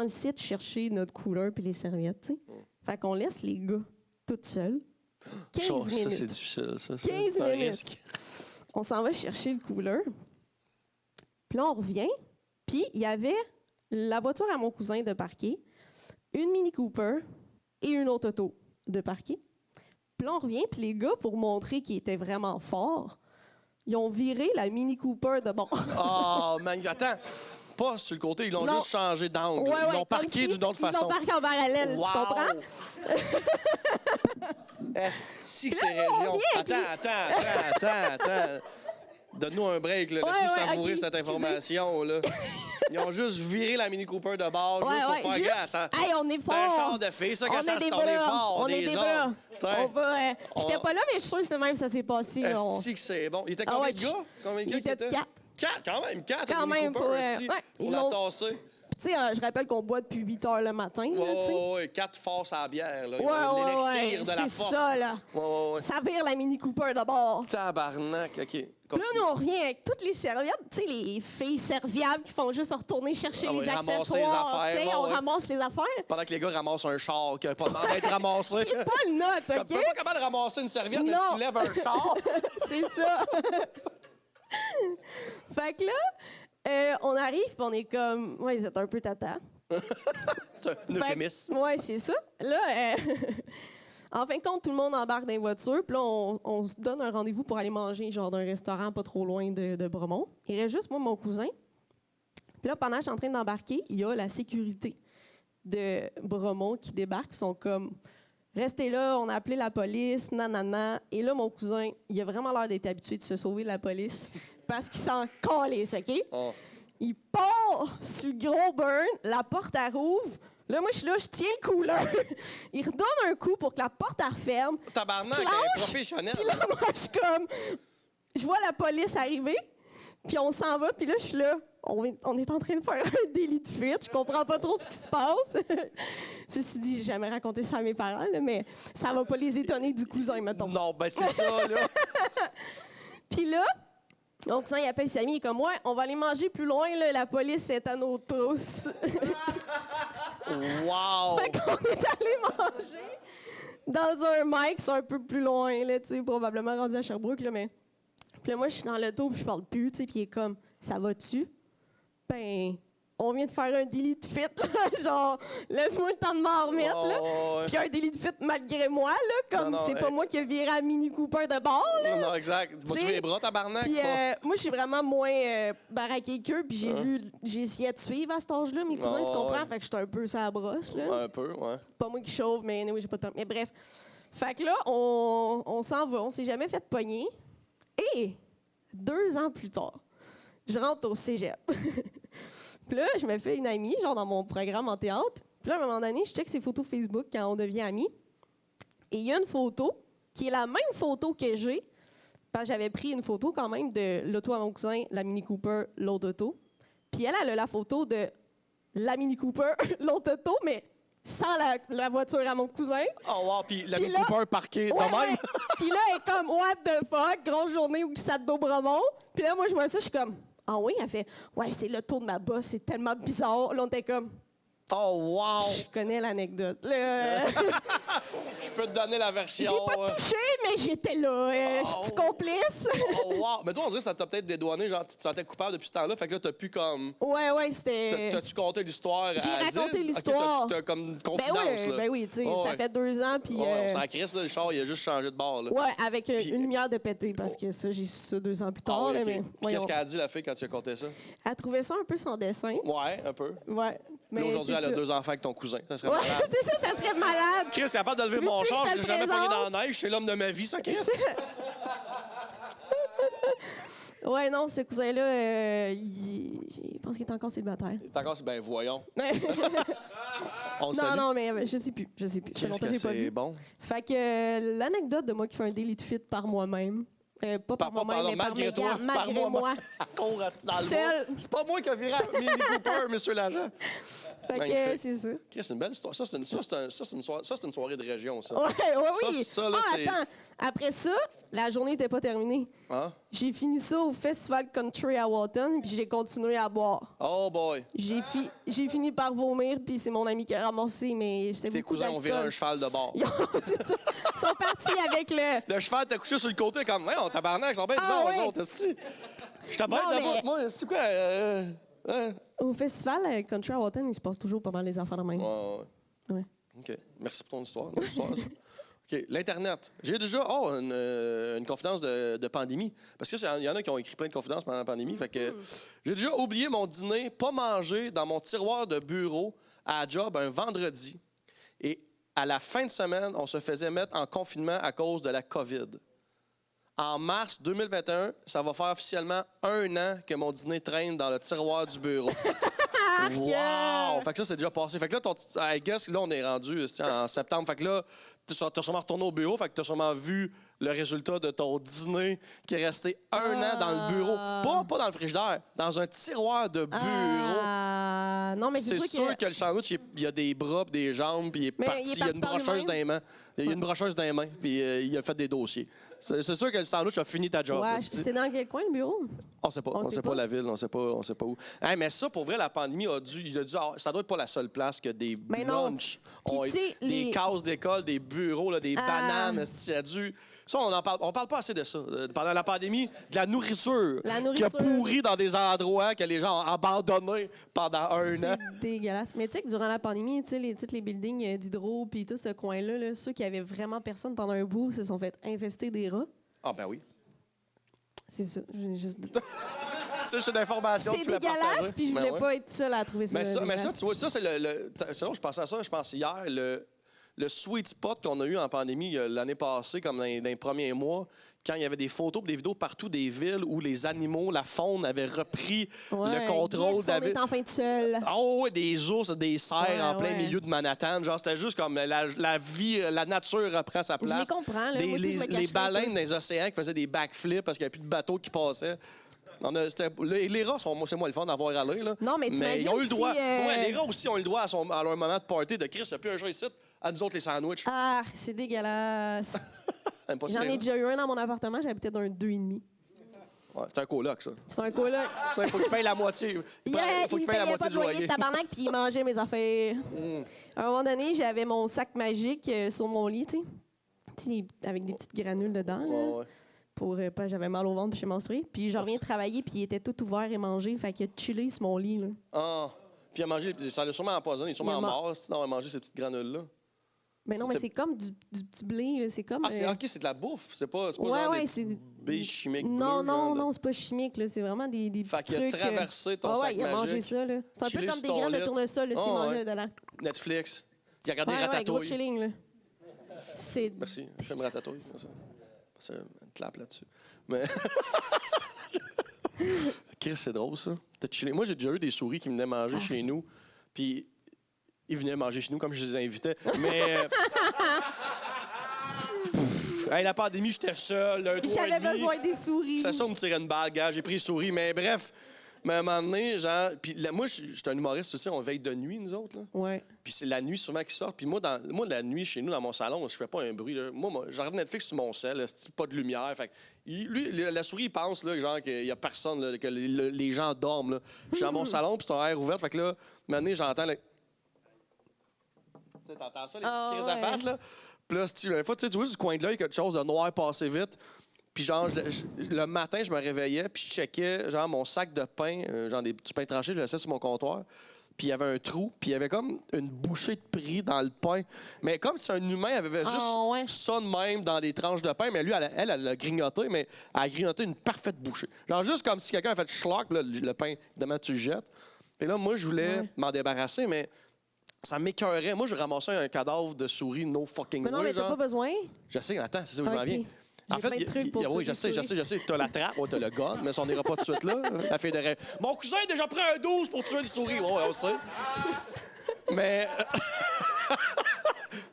site chercher notre couleur puis les serviettes, tu sais. Fait qu'on laisse les gars toutes seuls. 15 minutes. Ça, c'est difficile. Ça, 15 c'est un minutes. risque. On s'en va chercher le couleur. Puis là, on revient. Puis il y avait la voiture à mon cousin de parquer, une Mini Cooper et une autre auto de parquer. Puis là, on revient, puis les gars, pour montrer qu'ils étaient vraiment forts, ils ont viré la Mini Cooper de bord. Oh, man, attends. Pas sur le côté, ils l'ont juste changé d'angle. Ouais, ils l'ont parqué comme si d'une autre façon. Ils l'ont parqué en parallèle, Wow. tu comprends? Est-ce que c'est région? Attends. Donne-nous un break, là. Laisse-nous savourer ok, cette excusez. information, là. Ils ont juste viré la Mini Cooper de bord juste pour faire juste, gaffe. Ça... hey, on est C'est un fort. char de filles, ça, quand On ça est se des tombe bras. fort. On est des bras. On va, j'étais on- pas là, mais je suis sûre que c'est même que ça s'est passé. là. Est-ce que c'est bon? Il était Ah combien ouais, de gars? Combien de il gars qui était étaient? 4. 4, quand même, 4. Quand Mini même, Cooper, pour, esti, ouais, pour ils la l'ont- tasser. Tu sais, je rappelle qu'on boit depuis 8 heures le matin. Là, tu sais. Ouais, 4 forces à la bière, là. Ouais, L'élixir de la c'est force. ça, là. Ouais. Ça vire la Mini Cooper d'abord. Tabarnak, OK. Puis là, nous, on revient avec toutes les serviettes, tu sais, les filles serviables qui font juste retourner chercher Ah les oui, ramasser accessoires. les affaires, Tu sais, on ouais. ramasse les affaires. Pendant que les gars ramassent un char qui n'a pas demandé d'être ramassé. Qui est pas le note, Comme, OK? t'es pas capable de ramasser une serviette, mais Non. tu lèves un char. C'est ça. Fait que là, on arrive, puis on est comme... Ouais, c'est un peu tata. C'est un euphémisme. Ouais, c'est ça. Là, en fin de compte, tout le monde embarque dans les voitures. Puis là, on se donne un rendez-vous pour aller manger genre d'un restaurant pas trop loin de Bromont. Il reste juste moi, mon cousin. Puis là, pendant que je suis en train d'embarquer, il y a la sécurité de Bromont qui débarque. Ils sont comme, restez là, on a appelé la police, nanana. Et là, mon cousin, il a vraiment l'air d'être habitué de se sauver de la police parce qu'il s'en calisse, OK? Oh. Il part sort sur le gros burn, la porte, elle rouvre. Là, moi, je suis là, je tiens le cooler. Il redonne un coup pour que la porte, elle referme. Tabarnak, elle est professionnelle. Puis là, moi, je suis comme... Je vois la police arriver, puis on s'en va, puis là, je suis là. On est en train de faire un délit de fuite. Je comprends pas trop ce qui se passe. Ceci dit, j'ai jamais raconté ça à mes parents, là, mais ça va pas les étonner du cousin, mettons. Non, ben c'est ça, là. Puis là, mon cousin, il appelle ses amis, il est comme, ouais, on va aller manger plus loin, là, la police est à nos trousses. Wow! Fait qu'on est allé manger dans un Mike's un peu plus loin, là, tu sais, probablement rendu à Sherbrooke, là, mais... Puis là, moi, je suis dans l'auto, puis je parle plus, tu sais, puis il est comme, ça va-tu? Ben, on vient de faire un délit de fuite, genre, laisse-moi le temps de m'en remettre, là. Ouais. Puis un délit de fuite malgré moi, là, comme c'est pas moi qui ai viré à Mini Cooper de bord, là. Non, exact. Moi, tu fais les bras, tabarnak. Puis moi, je suis vraiment moins baraquée qu'eux, puis j'ai essayé de suivre à cet âge-là, mes cousins, tu comprends? Ouais. Fait que j'étais un peu sur la brosse, là. Un peu, ouais. Pas moi qui chauffe, mais oui, j'ai pas de temps. Mais bref. Fait que là, on s'en va, on s'est jamais fait pogner. Et 2 ans plus tard, je rentre au cégep. Puis là, je me fais une amie, genre dans mon programme en théâtre. Puis là, à un moment donné, je check ses photos Facebook quand on devient amis. Et il y a une photo qui est la même photo que j'ai. Parce que j'avais pris une photo quand même de l'auto à mon cousin, la Mini Cooper, l'autre auto. Puis elle a la photo de la Mini Cooper, l'autre auto, mais sans la voiture à mon cousin. Oh wow, puis la Puis Mini là- Cooper parquée de Ouais, même. ouais. Puis là, elle est comme, what the fuck, grosse journée où ça de Bromont. Puis là, moi, je vois ça, je suis comme, ah oui, elle fait, ouais, c'est l'auto de ma boss, c'est tellement bizarre. Là, on était comme, Oh wow! je connais l'anecdote. Là, Je peux te donner la j'ai version. pas touché, mais j'étais là. Je suis complice. Oh wow! Mais toi, on dirait que ça t'a peut-être dédouané, genre tu te sentais coupable depuis ce temps-là, fait que là, t'as pu comme... Ouais, c'était. T'as-tu conté l'histoire à J'ai raconté Aziz? l'histoire. Ok, t'as comme une Ben confidence, là. oui, tu sais, Oh, ça ouais. fait 2 ans, puis. On s'en crisse, là, le char, il a juste changé de bord, là. Ouais, avec Puis- une lumière de pété, parce que ça, j'ai su ça 2 ans plus Ah tard. oui, là, ok. mais, Puis voyons. qu'est-ce qu'elle a dit, la fille, quand tu as conté ça? Elle trouvait ça un peu sans dessin. Ouais, un peu. Ouais. Puis Mais aujourd'hui, c'est elle a ça. 2 enfants avec ton cousin. Ça serait Ouais, malade. c'est ça, ça serait malade. Chris, capable de lever mon Veux-tu char, que je je l'ai te jamais présente? pogné dans la neige, c'est l'homme de ma vie, ça, Chris. Ouais, non, ce cousin-là, je pense qu'il est encore célibataire. T'es encore, ben voyons. On le Non, salue. non, mais je sais plus. Ça fait Qu'est-ce longtemps que que j'ai pas c'est vu. bon? Fait que l'anecdote de moi qui fait un délit de fuite par moi-même. Pas par moi-même, mais par malgré mes toi, gars, malgré par moi. Cours dans le Seul. bois. C'est pas moi qui ai viré à Mini Cooper, monsieur l'agent. Fait Magnifique. que c'est ça. Chris, c'est une belle histoire. Ça, c'est une soirée de région, ça. Ouais, oui. Ça, là, c'est- Attends. Après ça, la journée n'était pas terminée. Hein? J'ai fini ça au Festival Country à Walton, puis j'ai continué à boire. Oh boy. J'ai fini par vomir, puis c'est mon ami qui a ramassé, mais c'est Tes beaucoup cousins ont viré un d'alcool. cheval de bord. C'est ça. Ils sont partis avec le... Le cheval t'a couché sur le côté comme, ouais, on tabarnak, ils sont bien Ah, bizarres, ouais. eux autres, esti. Je t'abête Non, d'abord. mais- Moi, c'est quoi? Hein? Au Festival Country à Walton, il se passe toujours pas mal les affaires de même. Ouais. Ouais. OK. Merci pour ton histoire. Bonne histoire, ça. OK. L'Internet. J'ai déjà une confidence de pandémie. Parce qu'il y en a qui ont écrit plein de confidences pendant la pandémie. Fait que j'ai déjà oublié mon dîner, pas mangé, dans mon tiroir de bureau à la job un vendredi. Et à la fin de semaine, on se faisait mettre en confinement à cause de la COVID. En mars 2021, ça va faire officiellement 1 an que mon dîner traîne dans le tiroir du bureau. Wow! Fait que ça, c'est déjà passé. Fait que là, I guess, là, on est rendu en septembre. Fait que là, t'as sûrement retourné au bureau. Fait que t'as sûrement vu le résultat de ton dîner qui est resté 1 an dans le bureau. Pas dans le frigidaire, dans un tiroir de bureau. Non, mais C'est sûr que le sandwich, il y a des bras, pis des jambes, puis il est Mais parti. il est Il y a parti une par brocheuse dans lui-même? les mains. Il y a une brocheuse dans les mains, puis il a fait des dossiers. C'est sûr que le sandwich a fini ta job. Ouais, là, tu dis. c'est dans quel coin, le bureau? On sait pas. On sait pas la ville, on sait pas où. Hey, mais ça, pour vrai, la pandémie ça doit être pas la seule place que des Mais non. lunchs, Puis, tu sais, des les- cases d'école, des bureaux, là, des bananes, esti, il y a dû... Ça, on parle pas assez de ça. Pendant la pandémie, de la nourriture, La qui nourriture. a pourri dans des endroits que les gens ont abandonnés pendant 1 an. C'est dégueulasse. Mais tu sais que durant la pandémie, tu sais, tous les buildings d'hydro puis tout ce coin-là, là, ceux qui avaient vraiment personne pendant un bout se sont fait infester des rats. Ah, ben oui. C'est ça. J'ai juste... Ça, c'est une information que C'est tu voulais partager. dégueulasse, puis je Ben voulais ouais. pas être seule à trouver ça. Mais ça, dégueulasse. tu vois, ça, c'est le. C'est drôle, je pensais à ça, je pense hier, le sweet spot qu'on a eu en pandémie l'année passée, comme dans les premiers mois, quand il y avait des photos et des vidéos partout des villes où les animaux, la faune avait repris le contrôle. On est enfin tout seul. Oh, ouais, des ours, des cerfs en plein ouais. milieu de Manhattan. Genre, c'était juste comme la vie, la nature reprend sa place. Je les comprends. Là. Moi, Les baleines dans les océans qui faisaient des backflips parce qu'il n'y avait plus de bateaux qui passaient. Les rats, c'est moi le fun d'avoir allé. Là. Non, mais ils ont eu le droit. Si, Ouais, les rats aussi ont eu le droit à leur moment de party de Chris. Il n'y a plus un jeu ici. À nous autres, les sandwichs. Ah, c'est dégueulasse. J'en ai déjà eu un dans mon appartement. J'habitais dans un 2,5. Ouais, c'est un coloc, ça. C'est un coloc. Ça, il faut qu'il paye la moitié. Il faut qu'il paye la moitié pas du de loyer loyer. de tabarnak, puis il mangeait mes affaires. À un moment donné, j'avais mon sac magique sur mon lit, tu sais, avec des petites granules dedans. Là. Ouais. Pour pas j'avais mal au ventre puis je suis menstruée. Puis je reviens travailler puis il était tout ouvert et mangé, fait qu'il a chillé sur mon lit là. Ah, puis il a mangé, ça l'a sûrement empoisonné, il est sûrement mort si on a mangé ces petites granules là. Mais non, mais c'est comme du petit blé, là. C'est comme Ah, c'est de la bouffe, c'est pas genre c'est billes chimiques non, bleues, non, genre non, c'est pas chimique là, c'est vraiment des petits fait trucs. qu'il a traversé ton sac il a mangé magique. ça là. C'est un peu Chillé comme sur des ton graines de lit. tournesol là, tu sais, manger dedans. Netflix. Il a regardé Ouais, Ratatouille. gros chilling là. C'est Merci, je fais Ratatouille. C'est une clap là-dessus. Mais. Chris, c'est drôle, ça. T'as chillé. Moi, j'ai déjà eu des souris qui venaient manger chez nous. Puis, ils venaient manger chez nous comme je les invitais. Mais. Hey, la pandémie, j'étais seul. J'avais besoin des souris. C'est ça, on me tirait une balle, gars. J'ai pris les souris. Mais bref, à un moment donné, genre. Puis là, moi, j'étais un humoriste aussi. On veille de nuit, nous autres. Là. Ouais. Puis c'est la nuit souvent qui sort. Puis moi, la nuit, chez nous, dans mon salon, je fais pas un bruit. Là. Moi, je regarde Netflix sur mon sel, là, c'est pas de lumière. Fait que lui, la souris, il pense là, genre qu'il y a personne, là, que les gens dorment. Là. Je suis dans mon salon, puis c'est un air ouvert. Fait que là, maintenant, j'entends... T'entends ça, les petites crises de pattes, là? Puis là, une fois, tu vois du coin de l'œil quelque chose de noir passé vite. Puis genre, le matin, je me réveillais, puis je checkais genre mon sac de pain, genre du pain tranché, je le laissais sur mon comptoir. Puis il y avait un trou, puis il y avait comme une bouchée de prix dans le pain. Mais comme si un humain avait juste ça de même dans des tranches de pain, mais lui, elle a grignoté, mais elle a grignoté une parfaite bouchée. Genre juste comme si quelqu'un avait fait schlock, là, le pain, évidemment, tu le jettes. Puis là, moi, je voulais m'en débarrasser, mais ça m'écœurait. Moi, je ramassais un cadavre de souris, no fucking way. Mais non, mais t'as pas besoin. Je sais, attends, c'est ça où je m'en viens. En fait, oui, je sais. T'as la trappe, t'as le gun, mais ça, on n'ira pas tout de suite là. La fille de rêve. Mon cousin a déjà pris un 12 pour tuer une souris. Ouais, on sait. Mais.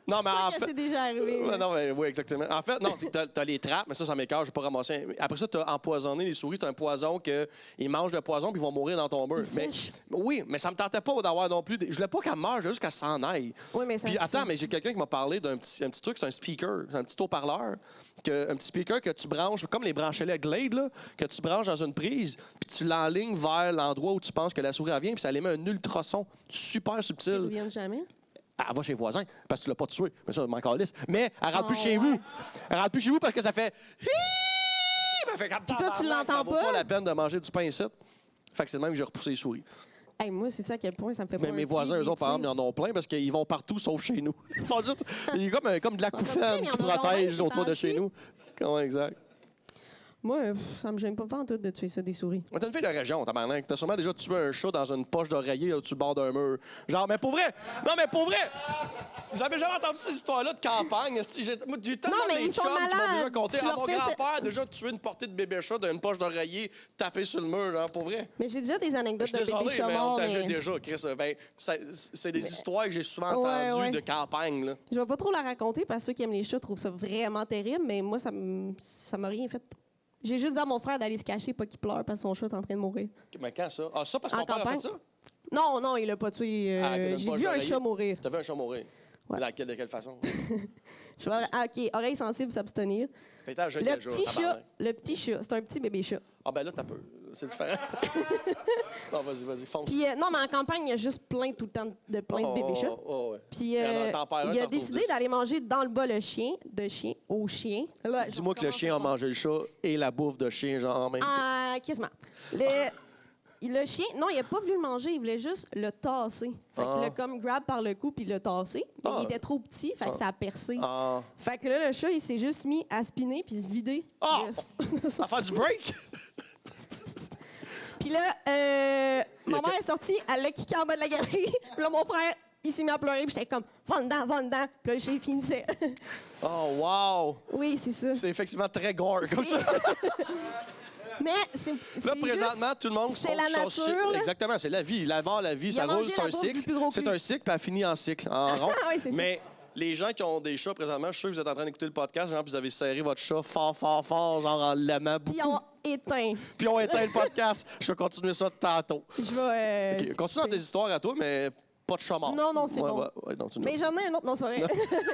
Non, mais en fait. C'est déjà arrivé. Ouais, non, mais oui, exactement. En fait, non, c'est que t'as les trappes, mais ça m'écoeure, je vais pas ramasser. Après ça, t'as empoisonné les souris. C'est un poison qu'ils mangent le poison puis ils vont mourir dans ton mur. Oui, mais ça me tentait pas d'avoir non plus. Je voulais pas qu'elle meure, je voulais juste qu'elle s'en aille. Oui, mais ça. Puis attends, mais j'ai quelqu'un qui m'a parlé d'un petit truc, c'est un speaker, un petit haut-parleur, un petit speaker que tu branches, comme les branchelets Glade, là, que tu branches dans une prise, puis tu l'enlignes vers l'endroit où tu penses que la souris vient, puis ça émet un ultrason super subtil. Ils ne reviennent jamais. Elle va chez les voisins parce que tu l'as pas tué. Mais ça, m'en calisse. Mais elle rentre plus chez vous. Elle rentre plus chez vous parce que ça fait. Puis toi, tu l'entends ça vaut pas la peine de manger du pain ici. Fait que c'est le même que j'ai repoussé les souris. Hey, moi, c'est ça à quel point ça me fait pas. Mais mes voisins, eux autres, par exemple, ils en ont plein parce qu'ils vont partout sauf chez nous. Ils font juste. Il y a comme de la couffaine qui protège autour de chez nous. Comment exact? Moi, ça me gêne pas en tout de tuer ça des souris. T'as une fille de région, tabarnak. T'as sûrement déjà tué un chat dans une poche d'oreiller au-dessus du bord d'un mur. Genre, mais pour vrai! Non, mais pour vrai! Vous avez jamais entendu ces histoires-là de campagne? J'ai tellement des chums qui m'ont déjà conté. Mon grand-père a déjà tué une portée de bébé chat d'une poche d'oreiller tapé sur le mur, genre, pour vrai. Mais j'ai déjà des anecdotes de bébé chat mais mort. on t'ajoute déjà, Chris. Ben, c'est des histoires que j'ai souvent entendues de campagne, là. Je vais pas trop la raconter parce que ceux qui aiment les chats trouvent ça vraiment terrible, mais moi, ça m'a rien fait. J'ai juste dit à mon frère d'aller se cacher, pas qu'il pleure parce que son chat est en train de mourir. Mais quand ça? Ah, ça parce que ton père a fait ça? Non, il l'a pas tué. J'ai vu un chat mourir. T'as vu un chat mourir? Ouais. De quelle façon? OK, oreille sensible, s'abstenir. Le petit chat, c'est un petit bébé chat. Ah ben là, t'as peur. C'est différent. Non, vas-y, fonce. Puis non, mais en campagne, il y a juste plein tout le temps de bébés chats. Ouais. Puis il a décidé d'aller manger dans le bas le chien, au chien. Dis-moi que le chien a mangé le chat et la bouffe de chien, genre en même temps. Quasiment. Le chien, non, il a pas voulu le manger, il voulait juste le tasser. Fait qu'il l'a comme grab par le cou puis il l'a tassé. Mais il était trop petit, fait que ça a percé. Fait que là, le chat, il s'est juste mis à spinner puis se vider. À faire du break? Puis là, ma mère est sortie, elle l'a kické en bas de la galerie. Puis là, mon frère, il s'est mis à pleurer, puis j'étais comme, va dedans, va dedans. Puis là, j'ai finissé. Oh, wow! Oui, c'est ça. C'est effectivement très gore comme ça. Mais c'est Là, présentement, juste, tout le monde c'est la nature, là. Exactement, c'est la vie. La mort, la vie, ça roule, c'est un cycle. C'est un cycle, puis elle finit en cycle, en rond. Oui, c'est ça. Mais les gens qui ont des chats présentement, je suis sûr que vous êtes en train d'écouter le podcast, genre, puis vous avez serré votre chat fort, fort, fort, genre en l'aimant beaucoup. Puis ils ont éteint. Puis on éteint le podcast. Je vais continuer ça tantôt. Je vais... OK, continue dans tes histoires à toi, mais pas de chat mort. Non, c'est bon. Non, tu Mais j'en ai un autre, non, c'est vrai.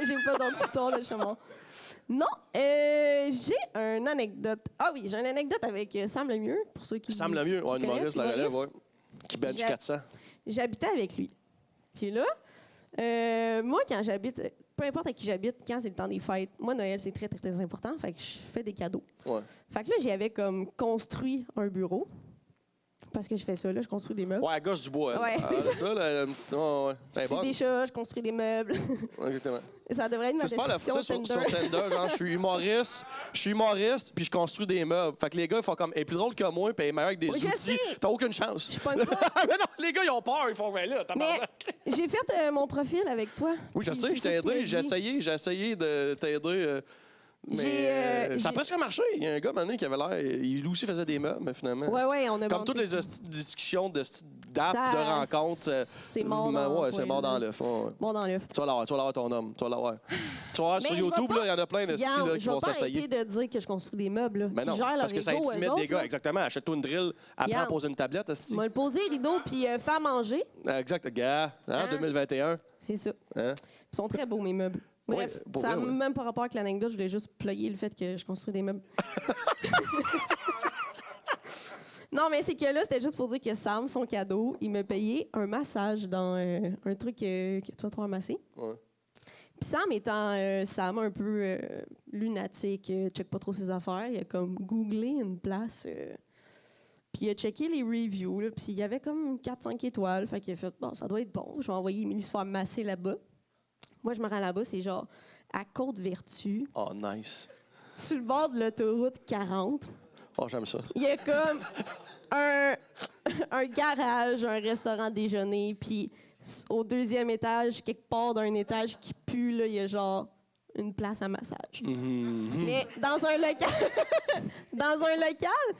J'ai pas d'autre histoire de chemin. Non, j'ai une anecdote. Ah oui, j'ai une anecdote avec Sam Lemieux, pour ceux qui Sam Lemieux, ouais, qui humoriste, la relève, connaissent. ouais. Qui bench 400. J'habitais avec lui. Puis là, moi, quand j'habite, peu importe à qui j'habite, quand c'est le temps des fêtes, moi, Noël, c'est très, très, très important. Fait que je fais des cadeaux. Ouais. Fait que là, j'y avais comme construit un bureau. Parce que je fais ça, là, je construis des meubles. Ouais, à gosse du bois. Elle. Ouais, c'est ça. Là, une petite. Ouais. Je tue des chats, je construis des meubles. Exactement. Ça devrait être ma C'est pas la description sur Tinder. Tinder, genre, je suis humoriste, puis je construis des meubles. Fait que les gars, ils font comme, elle est plus drôle que moi, puis elle est meilleure avec des Oui, je outils. sais. T'as aucune chance. Je suis pas une grosse. Mais non, les gars, ils ont peur, ils font, ben là, t'as Mais j'ai fait mon profil avec toi. Oui, je Puis sais, c'est je ça t'ai que tu m'as aidé. dit. J'ai essayé de t'aider. Mais ça a presque marché. Il y a un gars, maintenant, qui avait l'air. Il aussi faisait des meubles, mais finalement. Ouais, on a Comme vendu. toutes les discussions d'app, Ça- de rencontres. c'est mort dans- Ouais, c'est mort dans ouais. l'œuf. Ouais. Bon, dans l'œuf. Tu vas l'avoir, ton homme. Tu vas l'avoir. Tu vas voir sur Mais je YouTube, vais là, il y en a plein de styles Regarde, là, qui je vais vont pas s'essayer. arrêter de dire que je construis des meubles, là, Mais qui non, gèrent leur parce que ça ego, eux intimide autres, des gars. là. Exactement. Achète-toi une drill, apprends à Regarde. poser une tablette. esti. Je vais le poser rideau puis faire à manger. Exact, gars. Hein, 2021. C'est ça. Hein? Ils sont très beaux, mes meubles. Bref, Ouais, pour ça n'a vrai, ouais. même pas rapport avec l'anecdote. Je voulais juste plugger le fait que je construis des meubles. Non, mais c'est que là, c'était juste pour dire que Sam, son cadeau, il m'a payé un massage dans un truc que tu vas te faire masser. Ouais. Puis Sam étant Sam un peu lunatique, check pas trop ses affaires, il a comme googlé une place. Puis il a checké les reviews, là, puis il y avait comme 4-5 étoiles. Fait qu'il a fait, bon, ça doit être bon. Je vais envoyer Émilie se faire masser là-bas. Moi, je me rends là-bas, c'est genre à Côte-Vertu, Oh, nice. sur le bord de l'autoroute 40. Oh, j'aime ça. Il y a comme un garage, un restaurant déjeuner, puis au deuxième étage, quelque part d'un étage qui pue, là, il y a genre une place à massage. Mais dans un local, dans un local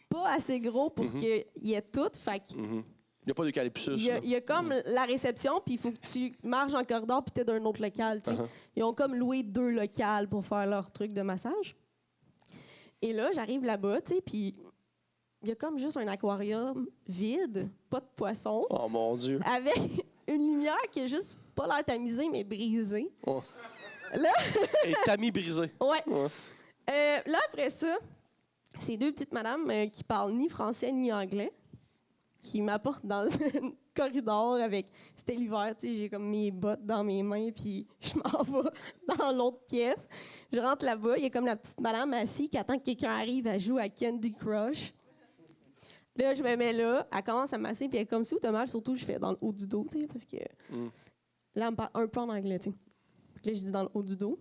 pas assez gros pour qu'il y ait tout. Fait que Il n'y a pas d'eucalyptus. il y a comme la réception, puis il faut que tu marches en corridor, puis t'es d'un autre local. Tu sais. Ils ont comme loué 2 locales pour faire leur truc de massage. Et là, j'arrive là-bas, tu sais, puis il y a comme juste un aquarium vide, pas de poissons, Oh, mon Dieu. avec une lumière qui est juste pas l'air tamisée, mais brisée. Oh. Là, Et Tammy brisé. ouais. Ouais. Là, après ça, c'est 2 petites madames qui parlent ni français ni anglais, qui m'apportent dans un corridor avec... C'était l'hiver, tu sais, j'ai comme mes bottes dans mes mains, puis je m'en vais dans l'autre pièce. Je rentre là-bas, il y a comme la petite madame assise qui attend que quelqu'un arrive, elle joue à Candy Crush. Là, je me mets là, elle commence à masser, puis elle est comme si, où t'as mal, surtout, je fais dans le haut du dos, tu sais, parce que... Là, elle me parle un peu en anglais, tu sais. Puis là, je dis dans le haut du dos.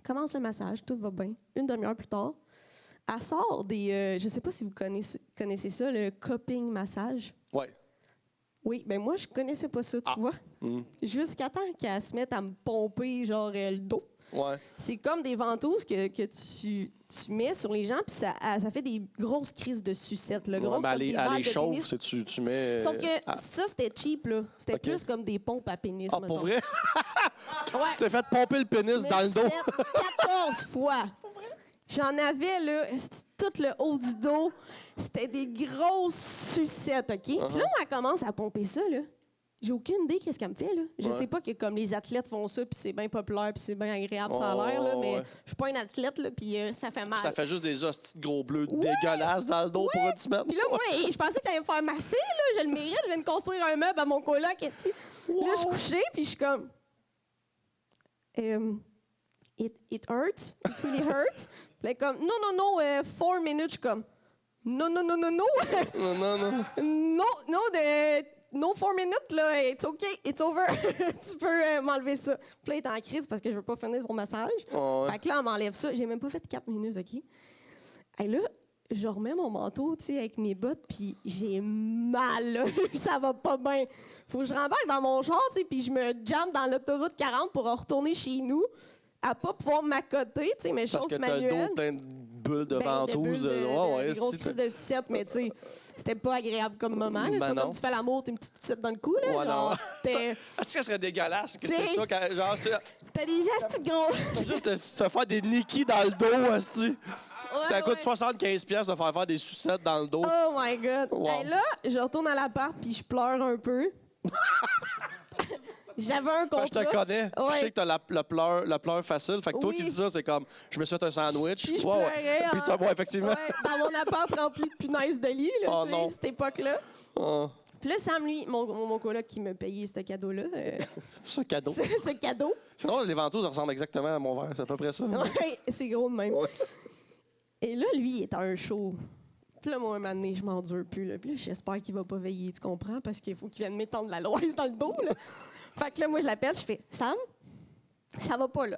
Commence le massage, tout va bien. Une demi-heure plus tard, elle sort des... je sais pas si vous connaissez ça, le cupping massage. Ouais. Oui, ben moi, je connaissais pas ça, tu vois. Jusqu'à temps qu'elle se mette à me pomper, genre, le dos. Ouais. C'est comme des ventouses que tu mets sur les gens, puis ça fait des grosses crises de sucette. Là, grosses comme des Elle balles les de chauffe, pénis. c'est tu mets. Sauf que ça, c'était cheap, là. C'était OK. plus comme des pompes à pénis, Ah, mettons. pour vrai? Ouais. Tu t'es fait pomper le pénis dans le dos. Je me suis fait 14 fois. J'en avais, là, tout le haut du dos. C'était des grosses sucettes, OK? Puis là, elle commence à pomper ça, là. J'ai aucune idée qu'est-ce qu'elle me fait, là. Je Ouais. sais pas que comme les athlètes font ça, puis c'est bien populaire, puis c'est bien agréable, ça a Oh, l'air, là, mais ouais. je suis pas une athlète, là, puis ça fait mal. Ça fait juste des hosties de gros bleus dégueulasses dans le dos pour une semaine. Puis là, moi, je pensais que t'allais me faire masser, là. Je le mérite, je viens de construire un meuble à mon coloc, qu'est-ce que c'est? Là, je suis couchée, puis je suis comme... It hurts. It really hurts. Puis là, comme, non, 4 minutes, je suis comme... Non. Non, non. No 4 minutes, là, it's OK, it's over. Tu peux m'enlever ça. Puis là, il est en crise parce que je veux pas finir son massage. Oh, ouais. Fait que là, on m'enlève ça. J'ai même pas fait 4 minutes, OK? Et là, je remets mon manteau, tu sais, avec mes bottes, puis j'ai mal, là. Ça va pas bien. Faut que je rembarque dans mon char, tu sais, puis je me jamme dans l'autoroute 40 pour retourner chez nous, à pas pouvoir m'accoter, tu sais, mais Parce chauffe que t'as le manuel. dos plein de bulles de Ben, ventouses. des grosses crises de sucette, mais tu sais, c'était pas agréable comme moment. là. C'est Ben pas non. comme tu fais l'amour, t'as une petite sucette dans le cou, là. Ouais, genre, non. t'es- Ah, tu sais, ça serait dégueulasse que C'est- c'est ça. Genre, t'as des gestes gros. c'est juste de se faire des Nikki dans le dos, asti. Ça Ouais, coûte ouais. 75$ de faire des sucettes dans le dos. Oh my God. Wow. Hey, là, je retourne à l'appart puis je pleure un peu. J'avais un Quand je contrat. te connais, je Ouais. sais que t'as le pleur facile. Fait que toi Oui. qui dis ça, c'est comme, je me suis fait un sandwich. Puis je Ouais, ouais. pleurais, Puis hein. toi, ouais, effectivement. Ouais, dans mon appart rempli de punaises de lit, là, Oh tu sais, non. cette époque-là. Ah, Puis là, Sam, lui, mon coloc qui me payait ce cadeau-là, c'est un cadeau. ce cadeau, Sinon, les ventouses ressemblent exactement à mon verre. C'est à peu près ça. ouais, c'est gros de même. Ouais. Et là, lui, il est à un show. Puis là, moi, un moment donné, je m'endure plus. Là. Puis là, j'espère qu'il va pas veiller, tu comprends? Parce qu'il faut qu'il vienne m'étendre la loise dans le dos. Là. Fait que là, moi, je l'appelle, je fais « Sam, ça va pas, là. »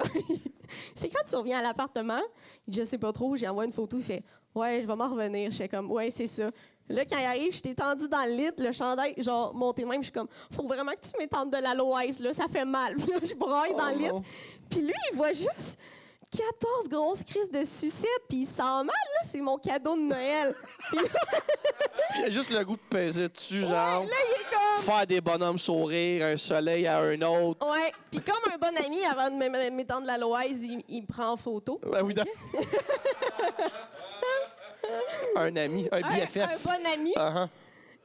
C'est quand tu reviens à l'appartement, il dit « Je sais pas trop. » J'ai envoyé une photo, il fait « Ouais, je vais m'en revenir. » Je fais comme « Ouais, c'est ça. » Là, quand il arrive, j'étais tendue dans le lit, le chandail, genre, monté de même. Je suis comme « Faut vraiment que tu m'étendes de la loise, là. Ça fait mal. » Puis là, je braille dans le lit. non. Puis lui, il voit juste 14 grosses crises de sucette, puis il sent mal, là. C'est mon cadeau de Noël. Puis là, Puis il a juste le goût de peser dessus, genre. là, il est comme... Faire des bonhommes sourire, un soleil à un autre. Ouais. Puis comme un bon ami, avant de m'étendre la loise, il me prend en photo. Ben oui, un ami, un Un BFF. bon ami. Uh-huh.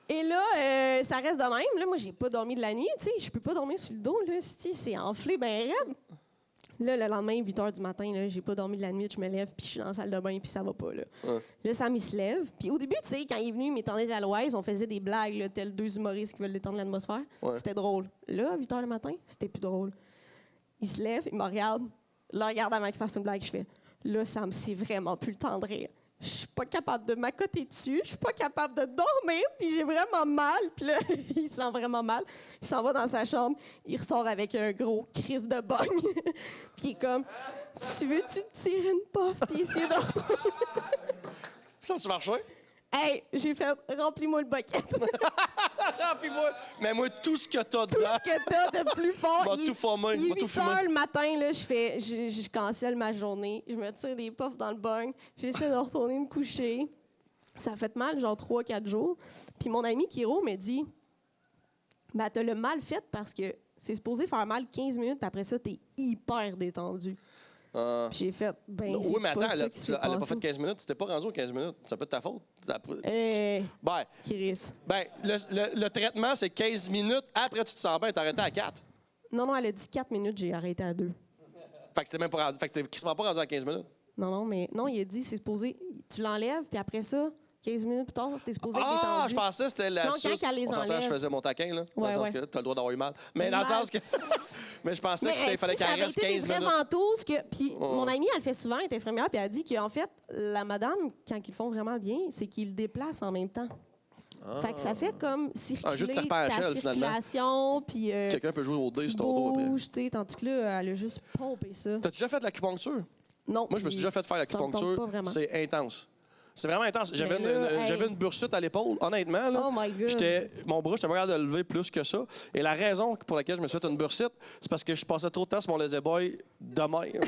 Et là, ça reste de même. Là, moi, j'ai pas dormi de la nuit. Tu sais, je peux pas dormir sur le dos. Là, c'est enflé, ben raide. Là, le lendemain, 8 h du matin, là, j'ai pas dormi de la nuit. Je me lève, puis je suis dans la salle de bain, puis ça va pas. Là, là Sam, il se lève. Puis au début, tu sais, quand il est venu m'étendre la loise, on faisait des blagues, là, tels deux humoristes qui veulent détendre l'atmosphère. Ouais. C'était drôle. Là, 8 h le matin, c'était plus drôle. Il se lève, il me regarde. Là, regarde avant qu'il fasse une blague. Je fais, là, Sam, c'est vraiment plus le temps de rire. Je suis pas capable de m'accoter dessus, je suis pas capable de dormir, puis j'ai vraiment mal. Puis là, il sent vraiment mal. Il s'en va dans sa chambre, il ressort avec un gros crise de bogne. Puis il est comme, tu veux-tu te tirer une puff puis essayer de retourner? Ça, tu marchais? Hey, j'ai fait, remplis-moi le bucket. Remplis-moi. Mais moi, tout ce que t'as dedans. Ce que t'as de plus fort. Va tout fumer, Il est va tout 8 fumer. heures le matin, là, je cancelle ma journée. Je me tire des puffs dans le bung. J'essaie de retourner me coucher. Ça a fait mal, genre 3-4 jours. Puis mon ami Kiro me dit, ben, t'as le mal fait parce que c'est supposé faire mal 15 minutes, puis après ça, t'es hyper détendu. Puis j'ai fait, ben, Non, c'est oui, mais pas attends, ça qui s'est elle a pas passé. fait 15 minutes. Tu t'es pas rendu aux 15 minutes. Ça peut être ta faute. Ben, Chris. le traitement, c'est 15 minutes. Après, tu te sens bien. T'as arrêté à 4. Non, elle a dit 4 minutes, j'ai arrêté à 2. Fait que c'est même pas rendu. Fait que t'es quasiment pas rendu à 15 minutes. Non, mais non, il a dit, c'est supposé, tu l'enlèves, puis après ça, 15 minutes plus tard, t'es supposé être Ah, détendu. je pensais que c'était la Non, suite. quand elle les On s'entend, enlève. je faisais mon taquin, là. Dans Ouais, le sens ouais. que t'as le droit d'avoir eu mal. Mais dans le Mal. sens que. Mais je pensais Mais que c'était, fallait si ça qu'elle avait reste été 15 des vraies minutes. ventouses, puis mon amie, elle le fait souvent, elle est infirmière, puis elle dit qu'en fait, la madame, quand ils le font vraiment bien, c'est qu'ils le déplacent en même temps. Fait que ça fait comme circuler Un jeu de serpent à ta échelle, finalement. circulation, puis Quelqu'un peut jouer au dé tu sur ton dos après. bouges, tu sais, tandis que là, elle a juste pompé ça. T'as déjà fait de l'acupuncture? Non. Moi, je me suis déjà fait faire l'acupuncture. Pas vraiment. C'est intense. C'est vraiment intense. J'avais Mais là, j'avais hey. une bursute à l'épaule, honnêtement. Là, Oh my God. mon bras, j'étais pas capable de le lever plus que ça. Et la raison pour laquelle je me suis fait une bursute, c'est parce que je passais trop de temps sur mon lazy boy de même.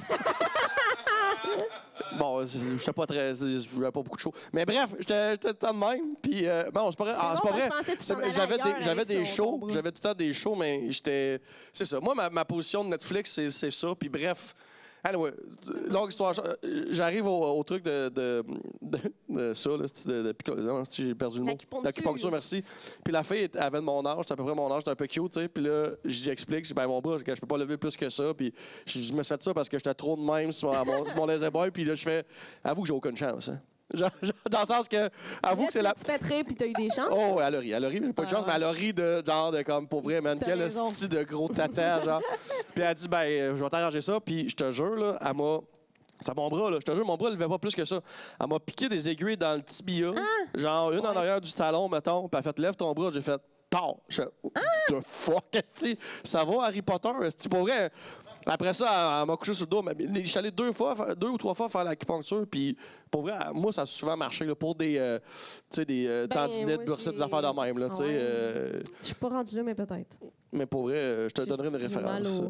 Bon, j'étais pas très. J'avais pas beaucoup de chaud. Mais bref, j'étais de temps de même. Puis, bon, c'est pas vrai. C'est Ah, c'est bon, pas vrai. je pensais que tu t'en allais J'avais ailleurs j'avais avec des ton shows. bras. J'avais tout le temps des shows, mais j'étais. C'est ça. Moi, ma position de Netflix, c'est ça. Puis bref. Anyway, longue histoire. J'arrive au truc de ça, là, j'ai perdu le mot. L'acupuncture, merci. Puis la fille avait de mon âge, c'était à peu près mon âge, c'était un peu cute, tu sais. Puis là, j'explique, je dis, ben mon bras, je peux pas lever plus que ça. Puis je me suis fait ça parce que j'étais trop de même sur mon lazy boy. Puis là, je fais, avoue que j'ai aucune chance. Hein. Genre, dans le sens que, avoue que c'est la. Tu fais rire, puis t'as eu des chances. Oh, elle a ri, j'ai pas de chance, Ah. mais elle a ri de genre de comme pour vrai, man, T'as quel raison. style de gros tata, genre. Puis elle a dit, ben, je vais t'arranger ça, puis je te jure, là, elle m'a. C'est mon bras, là. Je te jure, mon bras ne levait pas plus que ça. Elle m'a piqué des aiguilles dans le tibia, genre une en arrière du talon, mettons, puis elle a fait, lève ton bras, j'ai fait, tard. Je fais, the fuck, est-ce que ça va, Harry Potter? Est-ce que pour vrai? Après ça, elle m'a couché sur le dos. Mais je suis allé 2 ou 3 fois faire l'acupuncture. Puis, pour vrai, moi, ça a souvent marché là, pour des tendinites, bursites, des affaires de même. Là, Je suis pas rendu là, mais peut-être. Mais pour vrai, je te donnerai une référence.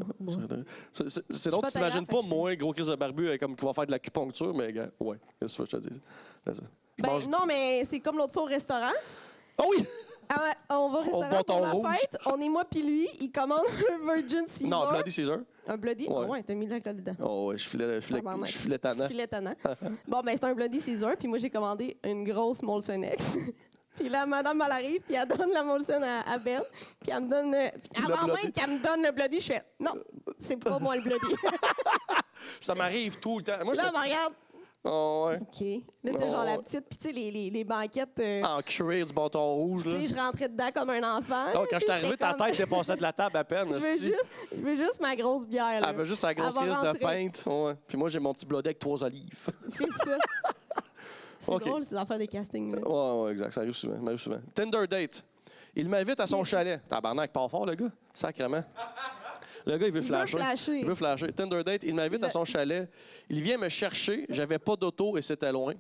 C'est drôle que tu n'imagines pas, moi, gros Chris de barbu, comme qui va faire de l'acupuncture, mais ouais, c'est ça que je te dis. Non, mais c'est comme l'autre fois au restaurant. Ah oui! On va au restaurant pour ma fête. On est moi puis lui. Il commande un Virgin Caesar. Non, un Bloody Caesar. Un Bloody? Ouais, t'as mis de l'alcool dedans. Oh ouais, je filais tannant. Tu filais tannant. Bon, ben c'est un Bloody Caesar. Puis moi, j'ai commandé une grosse Molson X. Puis là, madame, elle arrive, puis elle donne la Molson à Ben. Puis elle me donne... avant même qu'elle me donne le Bloody, je fais « Non, c'est pas moi le Bloody. » Ça m'arrive tout le temps. Moi, là, elle me regarde. Oh, ouais. OK. Là, t'es genre la petite, puis tu sais, les banquettes... en cuir du bâton rouge, là. Tu sais, je rentrais dedans comme un enfant. Donc, quand je suis arrivé, ta tête dépassait de la table à peine. Je veux juste ma grosse bière, là. Elle veut juste sa grosse crise de pinte. Ouais. Puis moi, j'ai mon petit blodet avec 3 olives. C'est ça. C'est drôle, ces affaires des castings, là. Ouais, exact. Ça arrive souvent. Tinder date. Il m'invite à son chalet. Tabarnak, pas fort, le gars. Sacrément. Le gars, il veut flasher. Il veut flasher. Tinder date, il m'invite à son chalet. Il vient me chercher. J'avais pas d'auto et c'était loin.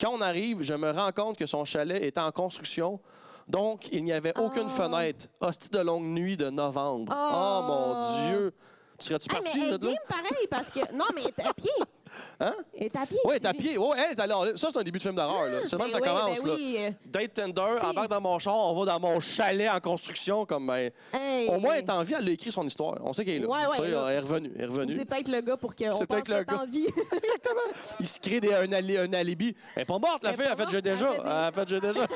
Quand on arrive, je me rends compte que son chalet était en construction. Donc, il n'y avait aucune fenêtre. Hostie de longue nuit de novembre. Oh mon Dieu. Tu serais-tu parti là? Mais pareil, parce que... Non, mais à pied. Hein? Elle est à pied. Oui, elle est à pied. Oh, alors, ça, c'est un début de film d'horreur. C'est même ça commence. Oui. Date Tinder, embarque dans mon char, on va dans mon chalet en construction. Comme, au moins, elle est en vie, elle a écrit son histoire. On sait qu'elle est là. Elle est revenue. C'est peut-être le gars pour qu'on pense qu'elle est en vie. Exactement. Il se crée un alibi. Elle n'est pas morte, la fille. Elle a fait j'ai déjà.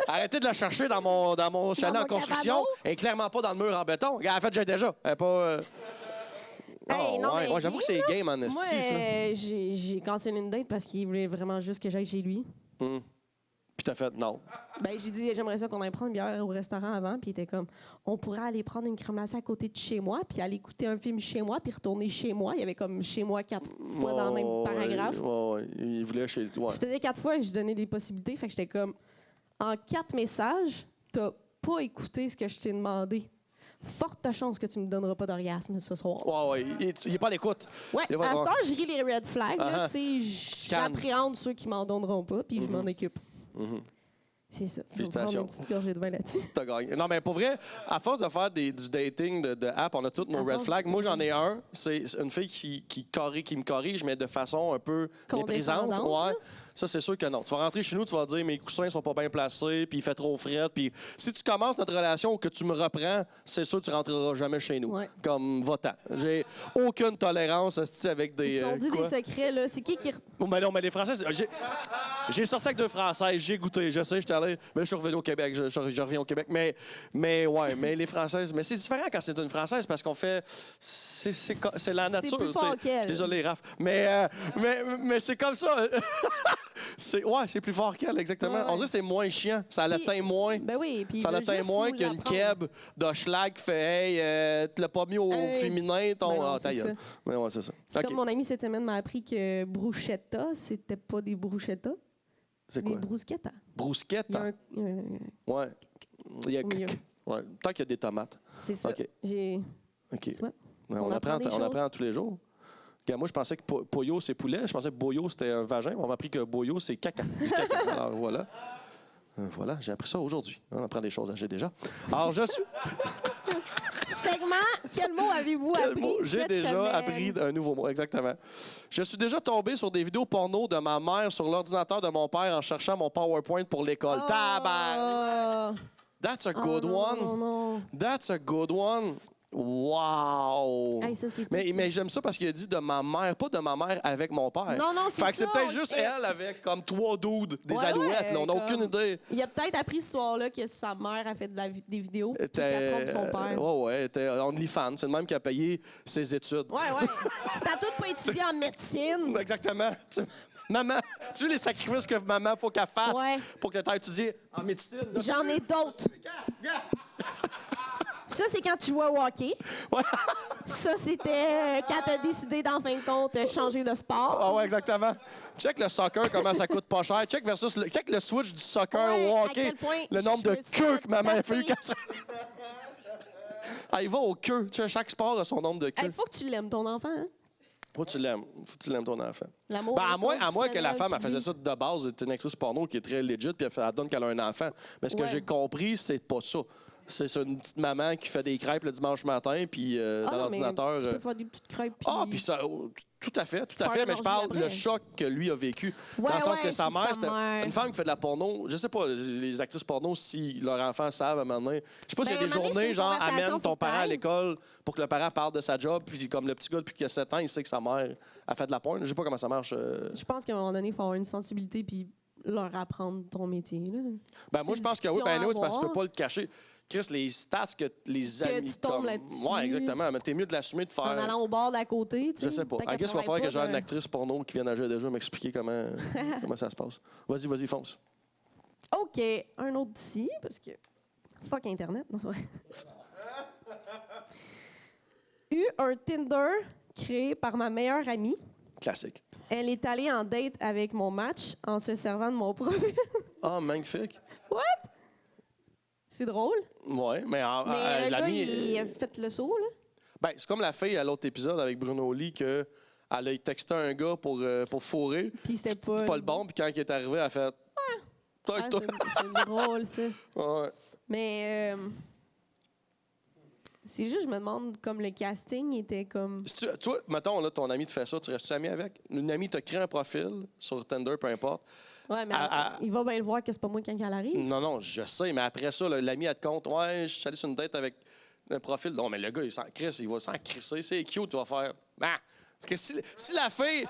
Arrêtez de la chercher dans mon chalet en construction. Elle n'est clairement pas dans le mur en béton. Elle a fait j'ai déjà. Elle n'est pas... j'avoue que c'est game en esti, ça. J'ai cancellé une date parce qu'il voulait vraiment juste que j'aille chez lui. Puis t'as fait non. Ben, j'ai dit, j'aimerais ça qu'on aille prendre une bière au restaurant avant. Puis il était comme, on pourrait aller prendre une crème glacée à côté de chez moi, puis aller écouter un film chez moi, puis retourner chez moi. Il y avait comme chez moi 4 fois dans le même paragraphe. Il voulait chez toi. Je faisais 4 fois et je donnais des possibilités. Fait que j'étais comme, en 4 messages, t'as pas écouté ce que je t'ai demandé. Forte chance que tu me donneras pas d'orgasme ce soir. Ouais. Il n'est pas à l'écoute. Ouais, à ce temps, je ris les red flags. J'appréhende ceux qui m'en donneront pas, puis je m'en occupe. C'est ça. Félicitations. Une petite gorgée de vin là-dessus. T'as gagné. Non, mais pour vrai, à force de faire du dating de app, on a tous nos red flags. Moi, j'en ai un. C'est une fille qui me corrige, mais de façon un peu méprisante. Ouais. Ça, c'est sûr que non. Tu vas rentrer chez nous, tu vas dire mes coussins sont pas bien placés, puis il fait trop frais. Puis si tu commences notre relation ou que tu me reprends, c'est sûr que tu rentreras jamais chez nous. Ouais. Comme va-t'en. J'ai aucune tolérance avec des. Ils sont dit des secrets, là. C'est qui... Mais non, mais les Françaises. J'ai sorti avec 2 Françaises, j'ai goûté. Je sais, j'étais allé. Mais je suis revenu au Québec. Je reviens au Québec. Mais les Françaises. Mais c'est différent quand c'est une Française parce qu'on fait. C'est la nature. C'est plus fort qu'elle. Je suis désolé, Raph. Mais c'est comme ça. C'est plus fort qu'elle, exactement. On dirait que c'est moins chiant. Ça l'atteint moins. Ben oui, puis ça l'atteint moins qu'une keb d'Hochelag qui fait Hey, tu l'as pas mis au féminin, ton. C'est ça. Ouais, c'est ça. C'est comme mon ami cette semaine m'a appris que bruschetta, c'était pas des bruschetta. C'est des bruschetta. Bruschetta? Ouais. Il y a ouais. Tant qu'il y a des tomates. C'est ça. OK. OK. On apprend tous les jours. Moi, je pensais que Poyo, c'est poulet. Je pensais que Boyo, c'était un vagin. On m'a appris que Boyo, c'est caca. Alors, voilà. Voilà, j'ai appris ça aujourd'hui. On apprend des choses âgées déjà. Alors, je suis... Segment, quel mot avez-vous appris J'ai déjà appris un nouveau mot, exactement. Je suis déjà tombé sur des vidéos porno de ma mère sur l'ordinateur de mon père en cherchant mon PowerPoint pour l'école. Tabarnak! That's a good one. Non. That's a good one. Wow! Hey, ça, mais j'aime ça parce qu'il a dit de ma mère, pas de ma mère avec mon père. Non, c'est ça. Fait que c'est peut-être juste elle avec comme 3 dudes, des alouettes. Là. On n'a aucune idée. Il a peut-être appris ce soir-là que sa mère a fait des vidéos puis qu'elle trompe son père. Ouais, était OnlyFans. C'est le même qui a payé ses études. Ouais. C'est à tout pour étudier en médecine. Exactement. Maman, tu sais les sacrifices que maman faut qu'elle fasse pour que tu aies étudié en médecine? J'en ai d'autres. Ça, c'est quand tu jouais au hockey. Ouais. Ça, c'était quand tu as décidé, d'en fin de compte, changer de sport. Ah ouais, exactement. Check le soccer, comment ça coûte pas cher. Check le switch du soccer au hockey. Le nombre de queues que maman a fait. Ah, il va au queue. Tu sais, chaque sport a son nombre de queues. Il faut que tu l'aimes, ton enfant. Hein? Faut que tu l'aimes. Faut que tu l'aimes ton enfant. L'amour Ben, à moins que la inconditionnel, femme elle tu faisait dis. ça de base, c'est une actrice porno qui est très legit, puis elle donne qu'elle a un enfant. Mais ce que Ouais. j'ai compris, c'est pas ça. C'est ça, une petite maman qui fait des crêpes le dimanche matin, puis dans Ah non, mais l'ordinateur. Tu peux faire des petites crêpes. Puis ça, tout à fait. Faire Mais je l'orgie parle après. le choc que lui a vécu. Ouais, dans le sens ouais, que sa c'est mère, sa c'était mère. une femme qui fait de la porno. Je sais pas, les actrices porno, si leurs enfants savent à un moment donné. Je sais pas s'il y a Ben, des à un moment donné, journées, c'est une genre, conversation, amène ton faut que parent à t'ailles. l'école pour que le parent parle de sa job, puis comme le petit gars, depuis qu'il a 7 ans, il sait que sa mère a fait de la porn. Je sais pas comment ça marche. Je pense qu'à un moment donné, il faut avoir une sensibilité puis leur apprendre ton métier. Là. Ben, moi, C'est je pense que oui. une Ben, discussion oui, c'est parce que tu peux à pas le cacher. Chris, les stats que les amis. tu tombes là-dessus. Ouais, exactement. Mais t'es mieux de l'assumer, de faire. En allant au bar d'à côté. tu Je sais. sais pas. T'as I guess il va qu'à falloir que travailler j'ai une actrice porno qui vienne à jouer déjà m'expliquer comment, comment ça se passe. Vas-y, fonce. OK, un autre d'ici, parce que fuck Internet. Non, c'est vrai. Eu un Tinder créé par ma meilleure amie. Classique. Elle est allée en date avec mon match en se servant de mon profil. Ah, magnifique. What? C'est drôle. Ouais, mais, Mais le gars, l'ami. il a fait le saut, là. Ben, c'est comme la fille à l'autre épisode avec Bruno Lee que elle a texté un gars pour fourrer. Puis c'était pas... Pas le bon, puis quand il est arrivé, elle a fait. Toi, Ah, toi. c'est drôle, ça. Ouais. Mais c'est juste, je me demande, comme le casting était comme... Si toi, mettons, là, ton ami te fait ça, tu restes ami avec? Une amie te crée un profil sur Tinder, peu importe. Ouais, mais il va bien le voir que c'est pas moi quand elle arrive. Non, je sais, mais après ça, là, l'ami, elle te compte, ouais, je suis allé sur une date avec un profil. Non, mais le gars, il va s'en crisser. C'est cute, tu vas faire. Ah! Parce que si la fille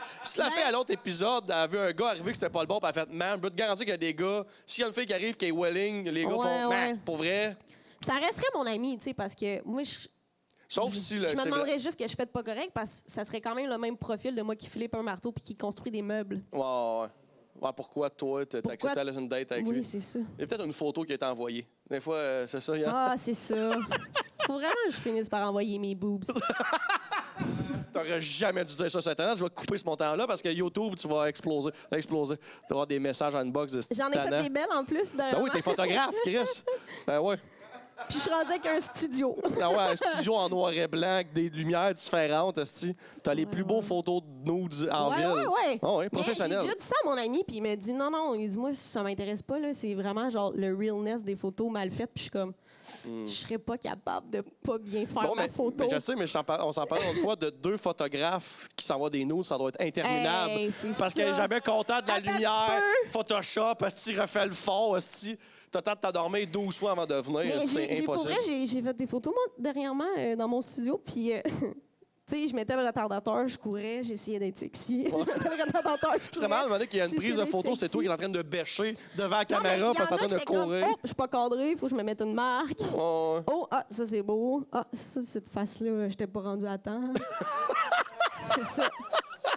à l'autre épisode a vu un gars arriver que c'était pas le bon, puis elle a fait, man, je peux te garantir qu'il y a des gars, s'il y a une fille qui arrive qui est willing, les gars Ouais, font, ouais. man, pour vrai. Ça resterait mon ami, tu sais, parce que moi, je Sauf si le. me c'est demanderais juste que je fais pas correct, parce que ça serait quand même le même profil de moi qui flippe un marteau puis qui construit des meubles. Ouais. Ouais, pourquoi toi, t'as accepté d'aller sur une date avec Oui, lui? c'est ça. Il y a peut-être une photo qui a été envoyée. Des fois, c'est ça. Ah, c'est ça. Faut vraiment que je finisse par envoyer mes boobs. T'aurais jamais dû dire ça sur Internet. Je vais couper ce montant-là parce que YouTube, tu vas exploser. Tu vas avoir des messages en inbox de J'en ai fait des belles en plus. Ben oui, t'es photographe, Chris. Ben ouais. Puis je suis rendue avec un studio. Ah ouais, un studio en noir et blanc avec des lumières différentes, esti. T'as les plus beaux photos de nudes en ville. Ouais. Ah ouais, Mais professionnel. j'ai déjà dit ça à mon ami, puis il m'a dit non, il dit moi, ça m'intéresse pas, là. C'est vraiment genre le realness des photos mal faites, puis je suis comme, je serais pas capable de pas bien faire ma photo. Mais je sais, mais on s'en parlait une fois de 2 photographes qui s'envoient des nudes, ça doit être interminable. Hey, c'est parce ça. qu'elle est jamais contente de la Attends un lumière. petit peu. Photoshop, esti, refait le fond, esti. T'as le temps de t'endormir 12 fois avant de venir. Mais C'est pour impossible. vrai, j'ai fait des photos, moi, dernièrement, dans mon studio, puis... tu sais, je mettais le retardateur, je courais, j'essayais d'être sexy. Le retardateur, je C'est vraiment demandé qu'il y a une J'essaie prise de d'être photo, c'est sexy. toi qui es en train de bêcher devant la Non, mais caméra il y parce que en t'es en a train de j'étais comme, courir. oh, je suis pas cadrée, il faut que je me mette une marque. Ouais. Oh, ça c'est beau. Ah, ça, cette face-là, je t'ai pas rendu à temps. C'est ça.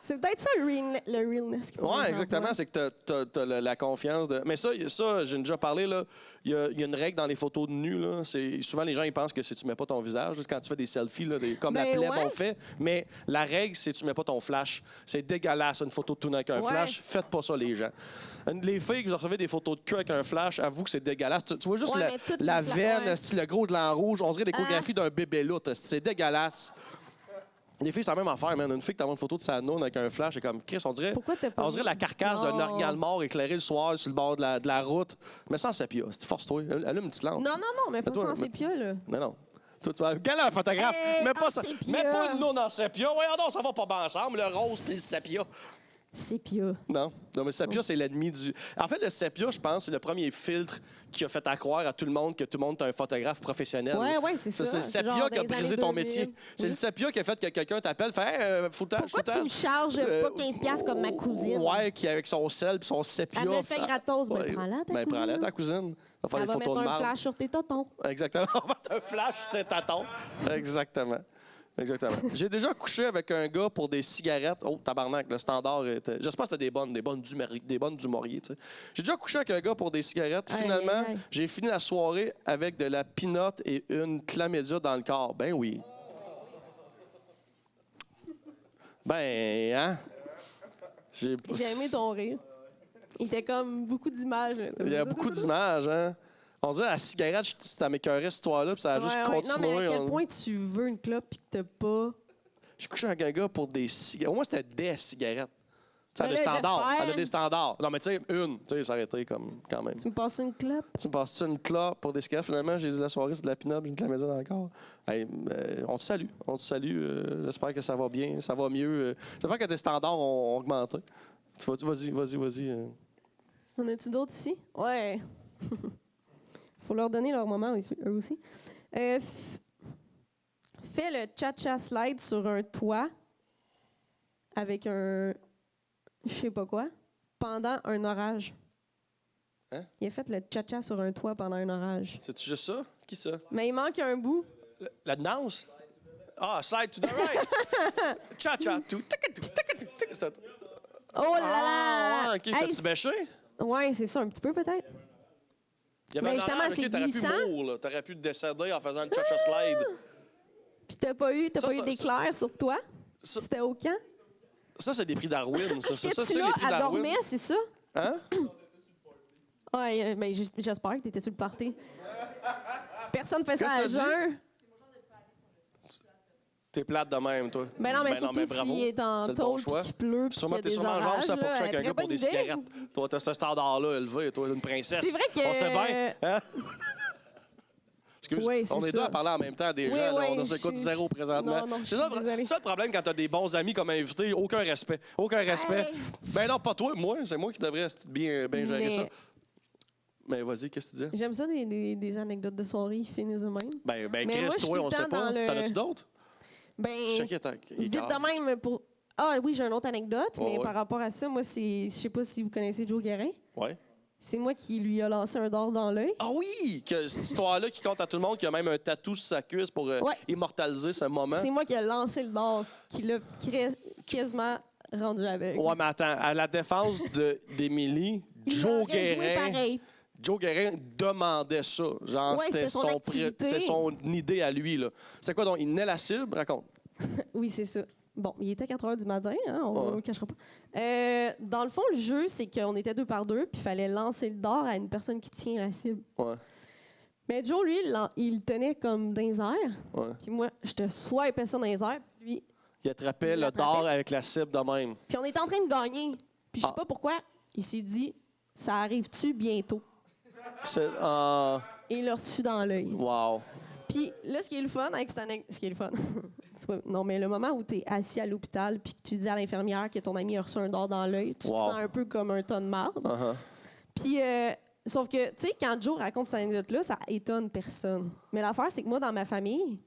C'est peut-être ça le realness qu'il faut. Oui, exactement. C'est que tu as la confiance. Mais ça j'ai déjà parlé. Là. Il y a une règle dans les photos de nu. Là. Souvent, les gens ils pensent que si tu mets pas ton visage, là, quand tu fais des selfies, là, comme la plèbe ouais. on fait. Mais la règle, c'est que tu mets pas ton flash. C'est dégueulasse, une photo de tout nu avec un Ouais. flash. Faites pas ça, les gens. Les filles qui vous recevez des photos de cul avec un flash, avouent que c'est dégueulasse. Tu vois juste Ouais, mais toutes la les veine, ouais. le gros de l'en rouge. On dirait l'échographie d'un bébé là. C'est dégueulasse. Les filles, c'est la même affaire, man. Une fille qui t'envoie une photo de sa noune avec un flash, c'est comme Chris, on dirait la carcasse d'un orignal mort éclairé le soir sur le bord de la route. Mais sans sépia, c'est force-toi. Allume une petite lampe. Non, mais pas sans sépia, là. Non. Toi, tu vas. Quel est un photographe? Mets pas ça. sépia. Mets pas une noune en sépia. Voyons donc, ça va pas bien ensemble, le rose et le sépia. Sépia. Non, mais le sépia, c'est l'ennemi du. En fait, le sépia, je pense, c'est le premier filtre qui a fait croire à tout le monde que tout le monde est un photographe professionnel. Ouais, c'est ça. C'est le sépia Genre qui a des brisé années ton 2000. métier. C'est le sépia qui a fait que quelqu'un t'appelle, fait foutage. Pourquoi tu me charges pas 15$ comme ma cousine? Ouais, qui avec son sel et son sépia. Elle me le fait gratos. Ben, Ouais. prends-la, ta Ben, cousine. prends-la, ta cousine. On va faire Elle des va photos mettre de un mal. flash sur tes totons. Exactement. On va mettre un flash sur tes tatons. Exactement. J'ai déjà couché avec un gars pour des cigarettes. Oh, tabarnak, le standard était. J'espère que c'était des bonnes du Maurier, tu sais. J'ai déjà couché avec un gars pour des cigarettes. Aïe, Finalement, aïe, aïe. j'ai fini la soirée avec de la pinotte et une chlamydia dans le corps. Ben oui. Ben, hein? J'ai aimé ton rire. Il était comme beaucoup d'images. Il y a beaucoup d'images, hein? On dirait, à la cigarette, ça m'écœurait cette histoire-là, puis ça a juste continué. Non, mais à quel point tu veux une clope puis que t'as pas... Je couchais avec un gars pour des cigarettes. Au moins, c'était des cigarettes. Ça a Ben des là, standards. j'espère. Elle a des standards. Non, mais tu sais, une. Tu sais, ça aurait été comme, quand même. Tu me passes une clope? Tu me passes une clope pour des cigarettes. Finalement, j'ai dit la soirée, c'est de la pin-up, j'ai mis de la maison encore. Hey, on te salue. On te salue. J'espère que ça va bien. Ça va mieux. J'espère que tes standards ont augmenté. Vas-y. En as-tu d'autres ici? Ouais. Faut leur donner leur moment, eux aussi. Fais le cha-cha slide sur un toit avec un... je sais pas quoi, pendant un orage. Hein? Il a fait le cha-cha sur un toit pendant un orage. C'est-tu juste ça? Qui ça? Mais il manque un bout. La danse? Ah, slide to the right. Cha-cha. Oh là là! Ah, OK. Hey, T'as-tu bêché? ouais, c'est ça, un petit peu peut-être. Il y avait Mais un justement, orage, c'est OK, t'aurais pu glissant. mourir, là. T'aurais pu décéder en faisant le cha-cha slide. Puis t'as pas eu Ça, d'éclair sur toi? Ça- C'était au camp? Ça, c'est des prix Darwin. Ça, c'est ça, Tu c'est là, les prix elle Darwin. dormait, c'est ça? Hein? Ouais, mais j'espère que t'étais sur le party. Personne fait ça à Qu'est-ce que t'as jeun. T'es plate de même, toi. Ben non, mais surtout bravo. s'il est en C'est le bon tôle choix. puis qu'il pleut puis qu'il y a T'es des sûrement genre orages, ça pour là, coucher avec un très gars pour bonne des idée. cigarettes. Toi, t'as ce standard-là élevé, toi, une princesse. C'est vrai que... On sait bien. Hein? Excuse, Oui, c'est on est ça. deux à parler en même temps des Oui, gens. Là, oui, on s'écoute zéro présentement. Non, je C'est suis désolée. ça le problème quand t'as des bons amis comme invités. Aucun respect. Aucun respect. Hey. Ben non, pas toi, moi. C'est moi qui devrais bien gérer Mais- ça. Mais vas-y, qu'est-ce que tu dis? J'aime ça, des anecdotes de soirée qui finissent de même. Ben Mais Chris, moi, je suis toi, tout on le sait temps pas. dans le- T'en as-tu d'autres? Ben, Je sais qu'il est vite calme. de même pour... Ah oui, j'ai une autre anecdote, Oh, mais ouais. par rapport à ça, moi, c'est... Je sais pas si vous connaissez Joe Guérin. Ouais. C'est moi qui lui a lancé un dard dans l'œil. Ah oui! Que cette histoire-là qui compte à tout le monde, qui a même un tatou sur sa cuisse pour Ouais. immortaliser ce moment. C'est moi qui ai lancé le dard, qui l'a quasiment rendu aveugle. Ouais, mais attends, à la défense d'Émilie, Il Joe aurait joué Guérin pareil. demandait ça. Genre, Ouais, c'était son activité. c'est son idée à lui, là. C'est quoi donc? Il naît la cible? Raconte. Oui, c'est ça. Bon, il était 4 heures du matin, hein, on ne Ouais. le cachera pas. Dans le fond, le jeu, c'est qu'on était 2 par 2, puis il fallait lancer le dard à une personne qui tient la cible. Ouais. Mais Joe, lui, il le tenait comme dans les airs. Ouais. Puis moi, je te swipais ça dans les airs. Puis lui, Il attrapait Il le l'attrapait. dard avec la cible de même. puis on était en train de gagner. Puis je sais Ah. pas pourquoi, il s'est dit, ça arrive-tu bientôt? C'est. Et il l'a reçu dans l'œil. Wow. Puis là, ce qui est le fun avec cette anecdote, ce qui est le fun, c'est pas- non, mais le moment où tu es assis à l'hôpital puis que tu dis à l'infirmière que ton ami a reçu un dard dans l'œil, tu te Wow. sens un peu comme un ton de marde. Uh-huh. Puis, sauf que, tu sais, quand Joe raconte cette anecdote-là, ça étonne personne. Mais l'affaire, c'est que moi, dans ma famille,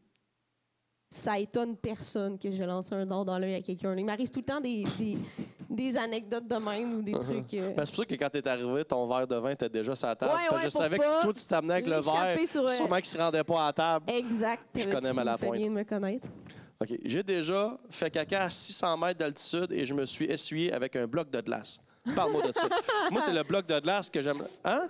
ça étonne personne que je lance un dard dans l'œil à quelqu'un. Il m'arrive tout le temps des anecdotes de même ou des trucs. Ben, c'est pour ça que quand t'es arrivé, ton verre de vin était déjà sur la table. Ouais, Parce que ouais, je pour savais que pas si toi, tu t'amenais avec le verre, l'échapper sur, sûrement qu'il ne se rendait pas à la table. Exact. Je connais Tu mal la fais pointe. bien de me connaître. OK. J'ai déjà fait caca à 600 mètres d'altitude et je me suis essuyé avec un bloc de glace. Parle-moi de ça. Moi, c'est le bloc de glace que j'aime. Hein?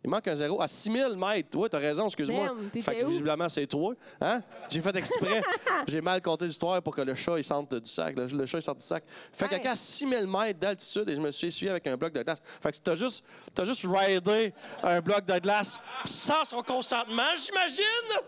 Il manque un zéro. À 6000 mètres. Toi, t'as raison, excuse-moi. Damn, t'étais Fait que où? visiblement, c'est toi. Hein? J'ai fait exprès. J'ai mal compté l'histoire pour que le chat, il sorte du sac. Le chat, il sorte du sac. Fait Hey. caca à 6000 mètres d'altitude et je me suis essuyé avec un bloc de glace. Fait que t'as juste ridé un bloc de glace sans son consentement, j'imagine?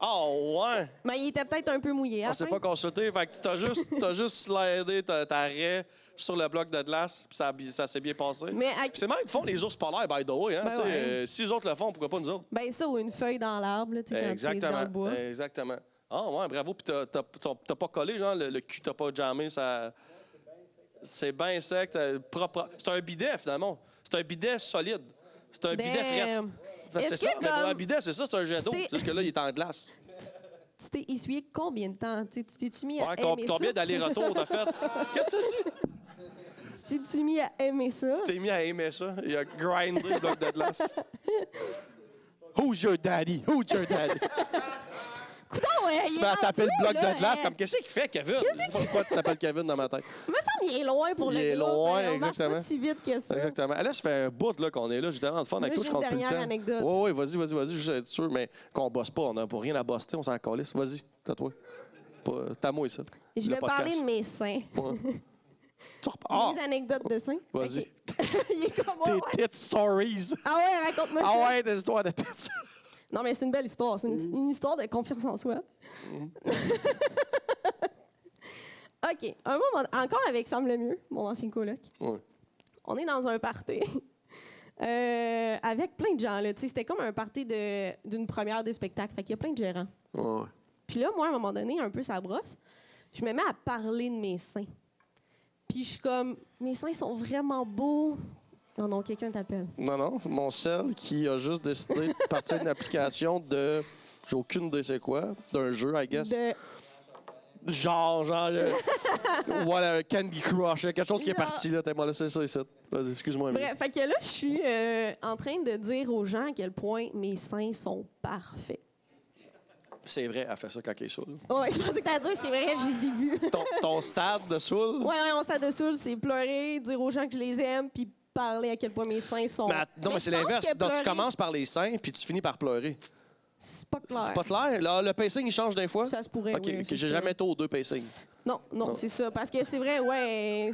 Oh, ouais. Mais il était peut-être un peu mouillé. On s'est pas consulté. Fait que t'as juste slidé ta raie sur le bloc de glace, puis ça s'est bien passé. Mais Puis c'est même qu'ils font les ours polaires, by the way. Hein, Ben t'sais, ouais. si les autres le font, pourquoi pas nous autres? Ben ça, ou une feuille dans l'arbre, là, tu sais, quand tu es dans le bois. Exactement. Ah, ouais, bravo. Puis t'as pas collé, genre, le cul, t'as pas jammé, ça. C'est bien sec. Propre. C'est un bidet, finalement. C'est un bidet solide. C'est un bidet fret. Damn. C'est Est-ce ça, que mais pour comme- un bidet, c'est ça, c'est un jet d'eau. C'était- Juste que là, il est en glace. Tu t'es essuyé combien de temps? Tu t'es-tu mis à Ouais, aimer combien ça? d'allers-retours t'as fait? Qu'est-ce que t'as dit? Tu t'es-tu mis à aimer ça? Tu t'es mis à aimer ça. Il a grindé le bloc de glace. Who's your daddy? Who's your daddy? Coudon, ouais, Tu il te est mets à taper le rendu, bloc là, de glace hein. comme qu'est-ce qu'il fait, Kevin? Pourquoi tu t'appelles Kevin dans ma tête? Il me semble qu'il est loin pour Il le est groupe, loin, hein. On marche exactement. pas si vite que ça. Exactement. Là, ça fait un bout là, qu'on est là. J'ai tellement de fun avec Moi, toi, je j'ai une compte plus le temps. dernière anecdote. Oui, vas-y. Juste être sûr, mais qu'on bosse pas. On n'a pas rien à bosser, on s'en calisse. Vas-y, c'est à toi. T'as moi, ça. Je Le vais podcast. parler de mes seins. Ouais. Ah! Des anecdotes de seins. Vas-y. OK. Il est comme moi. Tes tits stories. Ah ouais, raconte-moi Ah ça. ouais, des histoires de tits. Non, mais c'est une belle histoire. C'est une histoire de confiance en soi. OK. Un moment, encore avec Sam Lemieux, mon ancien coloc. Ouais. On est dans un party avec plein de gens. Là. C'était comme un party d'une première de spectacle. Fait qu'il y a plein de gérants. Ouais. Puis là, moi, à un moment donné, un peu ça brosse, je me mets à parler de mes seins. Puis je suis comme, mes seins sont vraiment beaux. Oh non, quelqu'un t'appelle. Non, mon sel qui a juste décidé de partir d'une application de... J'ai aucune idée c'est quoi. D'un jeu, I guess. Genre, voilà, Candy Crush. Il y a quelque chose qui est parti, là. T'as laissé ça ici. Vas-y, excuse-moi. Bref, fait que là, je suis en train de dire aux gens à quel point mes seins sont parfaits. C'est vrai, elle fait ça quand elle est saoule. Ouais, je pensais que t'allais dire, c'est vrai, je les ai vus. Ton stade de saoule? Ouais, mon stade de saoul, c'est pleurer, dire aux gens que je les aime, puis parler à quel point mes seins sont... Mais c'est l'inverse. Donc, tu commences par les seins, puis tu finis par pleurer. C'est pas clair. C'est pas clair? Là, le pacing, il change d'un fois? Ça se pourrait, OK, oui. OK, j'ai jamais été aux deux pacing. Non, c'est ça. Parce que c'est vrai, ouais,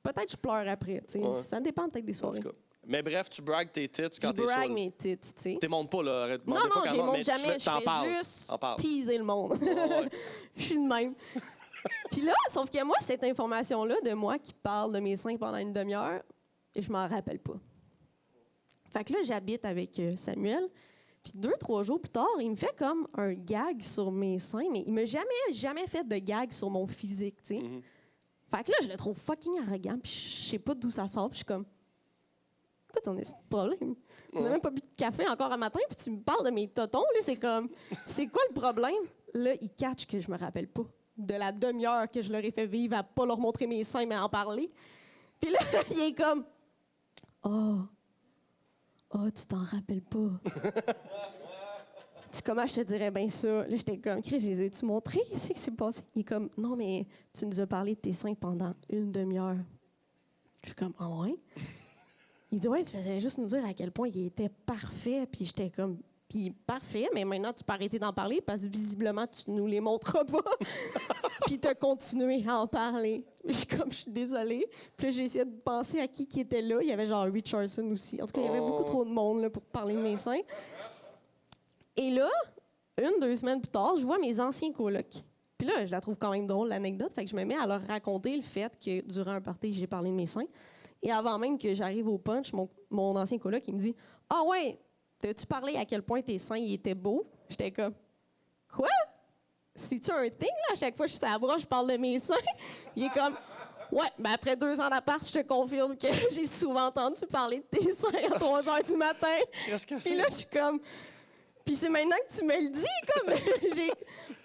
peut-être je pleure après. Ouais. Ça dépend peut-être des En soirées. tout cas. Mais bref, tu bragues tes tits quand Je t'es brague saoul. mes tits, tu sais. T'es montes pas, là. Arrête, Non, demandez pas je les comment, monte mais jamais. t'en Je parles. fais juste T'en parles. teaser le monde. Ouais. Je suis de même. Puis là, sauf que moi, cette information-là de moi qui parle de mes seins pendant une demi-heure, je m'en rappelle pas. Fait que là, j'habite avec Samuel. Puis 2-3 jours plus tard, il me fait comme un gag sur mes seins, mais il m'a jamais fait de gag sur mon physique, tu sais. Mm-hmm. Fait que là, je le trouve fucking arrogant, puis je sais pas d'où ça sort, puis je suis comme... Écoute, on a ce problème. On n'a même pas bu de café encore un matin, puis tu me parles de mes totons, là, c'est comme... C'est quoi le problème? Là, il catch que je me rappelle pas de la demi-heure que je leur ai fait vivre à pas leur montrer mes seins, mais à en parler. Puis là, il est comme... Oh, tu t'en rappelles pas. Tu comment je te dirais bien ça? Là, j'étais comme, Chris, je les ai-tu montrés? Qu'est-ce qui s'est passé? Il est comme, non, mais tu nous as parlé de tes seins pendant une demi-heure. Je suis comme, ah ouais? Il dit, ouais, tu faisais juste nous dire à quel point il était parfait. Puis j'étais comme, puis parfait, mais maintenant, tu peux arrêter d'en parler parce que visiblement, tu nous les montres pas. Puis tu as continué à en parler. Je suis désolée. Puis là, j'ai essayé de penser à qui était là. Il y avait genre Richardson aussi. En tout cas, il y avait beaucoup trop de monde là, pour parler de mes seins. Et là, 1-2 semaines plus tard, je vois mes anciens colocs. Puis là, je la trouve quand même drôle, l'anecdote. Fait que je me mets à leur raconter le fait que durant un party, j'ai parlé de mes seins. Et avant même que j'arrive au punch, mon ancien coloc, il me dit « Ah ouais, t'as-tu parlé à quel point tes seins ils étaient beaux? » J'étais comme « Quoi? C'est-tu un thing, là? À chaque fois que je suis à la broche, je parle de mes seins. » Il est comme « Ouais, ben après 2 ans d'appart, je te confirme que j'ai souvent entendu parler de tes seins à 3 heures du matin. » Qu'est-ce que c'est? Puis là, je suis comme... Puis c'est maintenant que tu me le dis, comme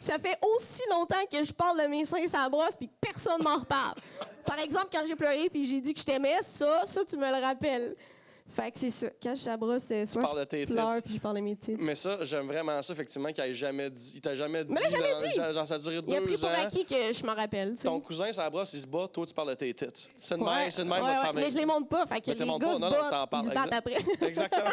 ça fait aussi longtemps que je parle de mes seins à la brosse, puis personne m'en reparle. Par exemple, quand j'ai pleuré puis j'ai dit que je t'aimais, ça, tu me le rappelles. Fait que c'est ça. Quand je brosse, soit parles de tes je pleure tits. puis je parle de mes titres. Mais ça, j'aime vraiment ça, effectivement, qu'il ait jamais dit. Il t'a jamais dit. Mais il l'a jamais dit. Genre, ça a duré 2 ans. Il a pris pour acquis que je m'en rappelle. Tu sais. Ton cousin, ça brosse, il se bat, toi, tu parles de tes tits. C'est de Ouais. même, c'est de même, Ouais, votre ouais, famille. mais je les montre pas. Fait que Mais te les montres gars pas. se Non, battent, t'en parles. ils se battent après. Exactement.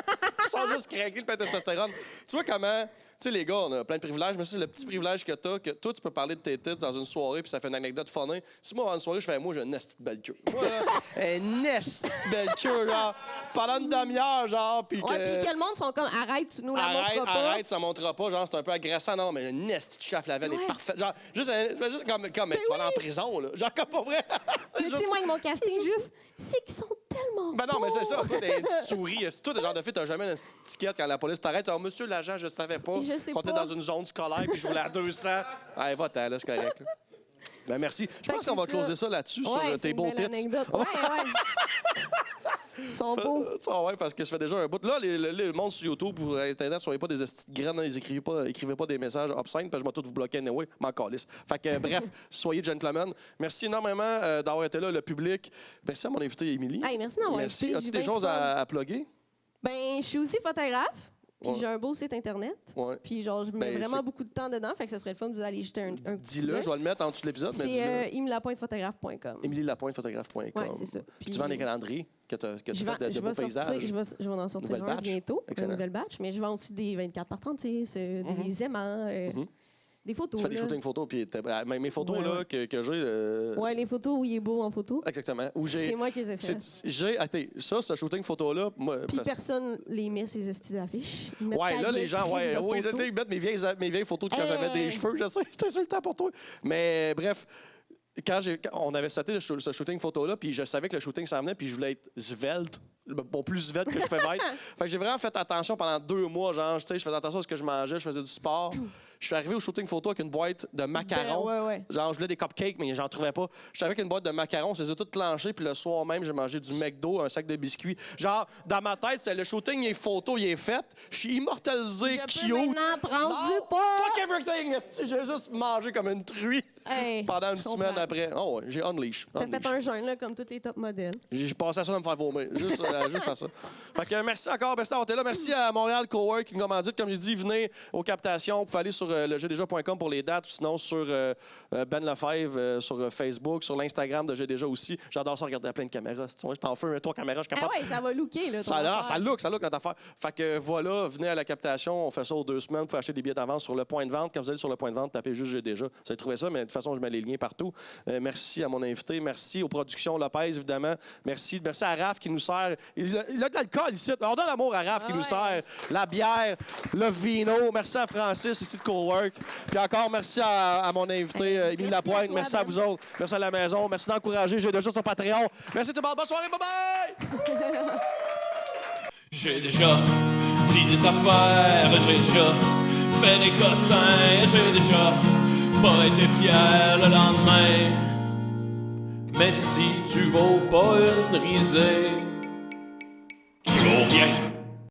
Sans juste craquer le peu de testostérone. Tu vois comment, tu sais, les gars, on a plein de privilèges, mais c'est le petit privilège que t'as, que toi, tu peux parler de tes tits dans une soirée, puis ça fait une anecdote funny. Si moi, dans une soirée, je fais, moi, j'ai une esti de belle queue. Moi, là, une esti de belle queue, genre, pendant une demi-heure, genre, puis que. Ouais, puis que le monde sont comme arrête, tu nous la montres pas. Arrête, ça montrera pas, genre, c'est un peu agressant. Non, mais une esti de chef Lavelle est parfaite. Genre, juste comme tu vas aller en prison, là. Genre, comme pas vrai. Mais tu sais, moi, avec mon casting, juste, c'est qu'ils sont tellement Ben non, mais c'est ça. beaux. Toi, t'es une petite souris. Toi, t'es le genre de fille, t'as jamais une ticket quand la police t'arrête. Alors, monsieur l'agent, je savais pas. Je sais Qu'on était pas. dans une zone scolaire puis je roulais à 200. Allez, va-t'en, là, c'est correct. Là. Ben merci. Je pense que qu'on va c'est closer ça. ça là-dessus Ouais, sur c'est tes une beaux belle tits. anecdote. Ouais. Ils sont beaux. Ça, ouais, parce que ça fait déjà un bout. Là, le monde sur YouTube ou Internet, soyez pas des estis de graines, ils écrivez pas des messages obscènes, parce que je vais tout vous bloquer anyway, m'en calisse. Fait que, bref, soyez gentlemen. Merci énormément d'avoir été là, le public. Merci à mon invité, Émilie. Hey, merci d'avoir Merci. invité. As-tu J'ai des bien choses du fun. à plugger? Ben, je suis aussi photographe. Puis Ouais. j'ai un beau site Internet. Ouais. Puis genre, je mets Ben, vraiment c'est- beaucoup de temps dedans. Fait que ça serait le fun de vous aller jeter un coup Dis-le, d'œil. je vais le mettre en dessous de l'épisode, mais C'est dis-le. imlapointephotographe.com. EmilieLapointe-photographe.com. Ouais, c'est ça. Puis tu vends des calendriers que tu Je fais de je beaux vais sortir, paysages. je vais en sortir Nouvelle un batch. bientôt, Excellent. une nouvelle batch, mais je vends aussi des 24 par 36, des aimants, Des photos. Tu fais des là. shootings photos, puis mes photos là, que j'ai. Ouais, les photos où il est beau en photo. Exactement. C'est moi qui les ai faites. Ce shooting photo-là, moi. Puis personne les met ces estis d'affiches. Ils mettent Ouais, ta là, les vieille gens, crise de là, photo. ils mettent mes vieilles photos de quand j'avais des cheveux, je sais, c'était insultant pour toi. Mais bref, on avait seté ce shooting photo-là, puis je savais que le shooting s'en venait, puis je voulais être svelte. Bon, plus svelte que je pouvais être. Fait que j'ai vraiment fait attention pendant 2 mois, genre, tu sais, je faisais attention à ce que je mangeais, je faisais du sport. Je suis arrivé au shooting photo avec une boîte de macarons. Ouais. Genre, je voulais des cupcakes, mais j'en trouvais pas. Je suis arrivé avec une boîte de macarons, c'est tout clenché, puis le soir même, j'ai mangé du McDo, un sac de biscuits. Genre, dans ma tête, c'est le shooting, il est photo, il est fait. Je suis immortalisé, Je cute. peux maintenant prendre du poids. Fuck everything! J'ai juste mangé comme une truie pendant une semaine après. Oh, ouais, j'ai unleash. T'as fait un jeûne, là, comme tous les top modèles. J'ai passé à ça de me faire vomir. Juste à ça. Fait que merci encore, merci d'avoir été là. Merci à Montréal Cowork qui nous commandite. Comme j'ai dit, venez aux captations. Vous pouvez aller sur le jeuxdéja.com pour les dates ou sinon sur Ben Lefebvre sur Facebook, sur l'Instagram de J'ai déjà aussi. J'adore ça regarder à plein de caméras. Je t'en fais 3 caméras, je capable. Ah ouais, ça va looker, là. Ça look notre affaire. Fait que voilà, venez à la captation. On fait ça aux 2 semaines. Vous pouvez acheter des billets d'avance sur le point de vente. Quand vous allez sur le point de vente, tapez juste J'ai déjà. Vous allez trouver ça, mais de toute façon, je mets les liens partout. Merci à mon invité. Merci aux productions Lopez, évidemment. Merci à Raph qui nous sert. Il a de l'alcool ici. On donne l'amour à Raph qui nous sert la bière, le vino. Merci à Francis ici de Cowork. Puis encore, merci à mon invité, Émilie Lapointe. Merci à vous autres. Merci à la maison. Merci d'encourager J'ai déjà sur Patreon. Merci tout le monde. Bonne soirée. Bye-bye! J'ai déjà dit des affaires, j'ai déjà fait des cossins, j'ai déjà pas été fier le lendemain. Mais si tu vaux pas une risée,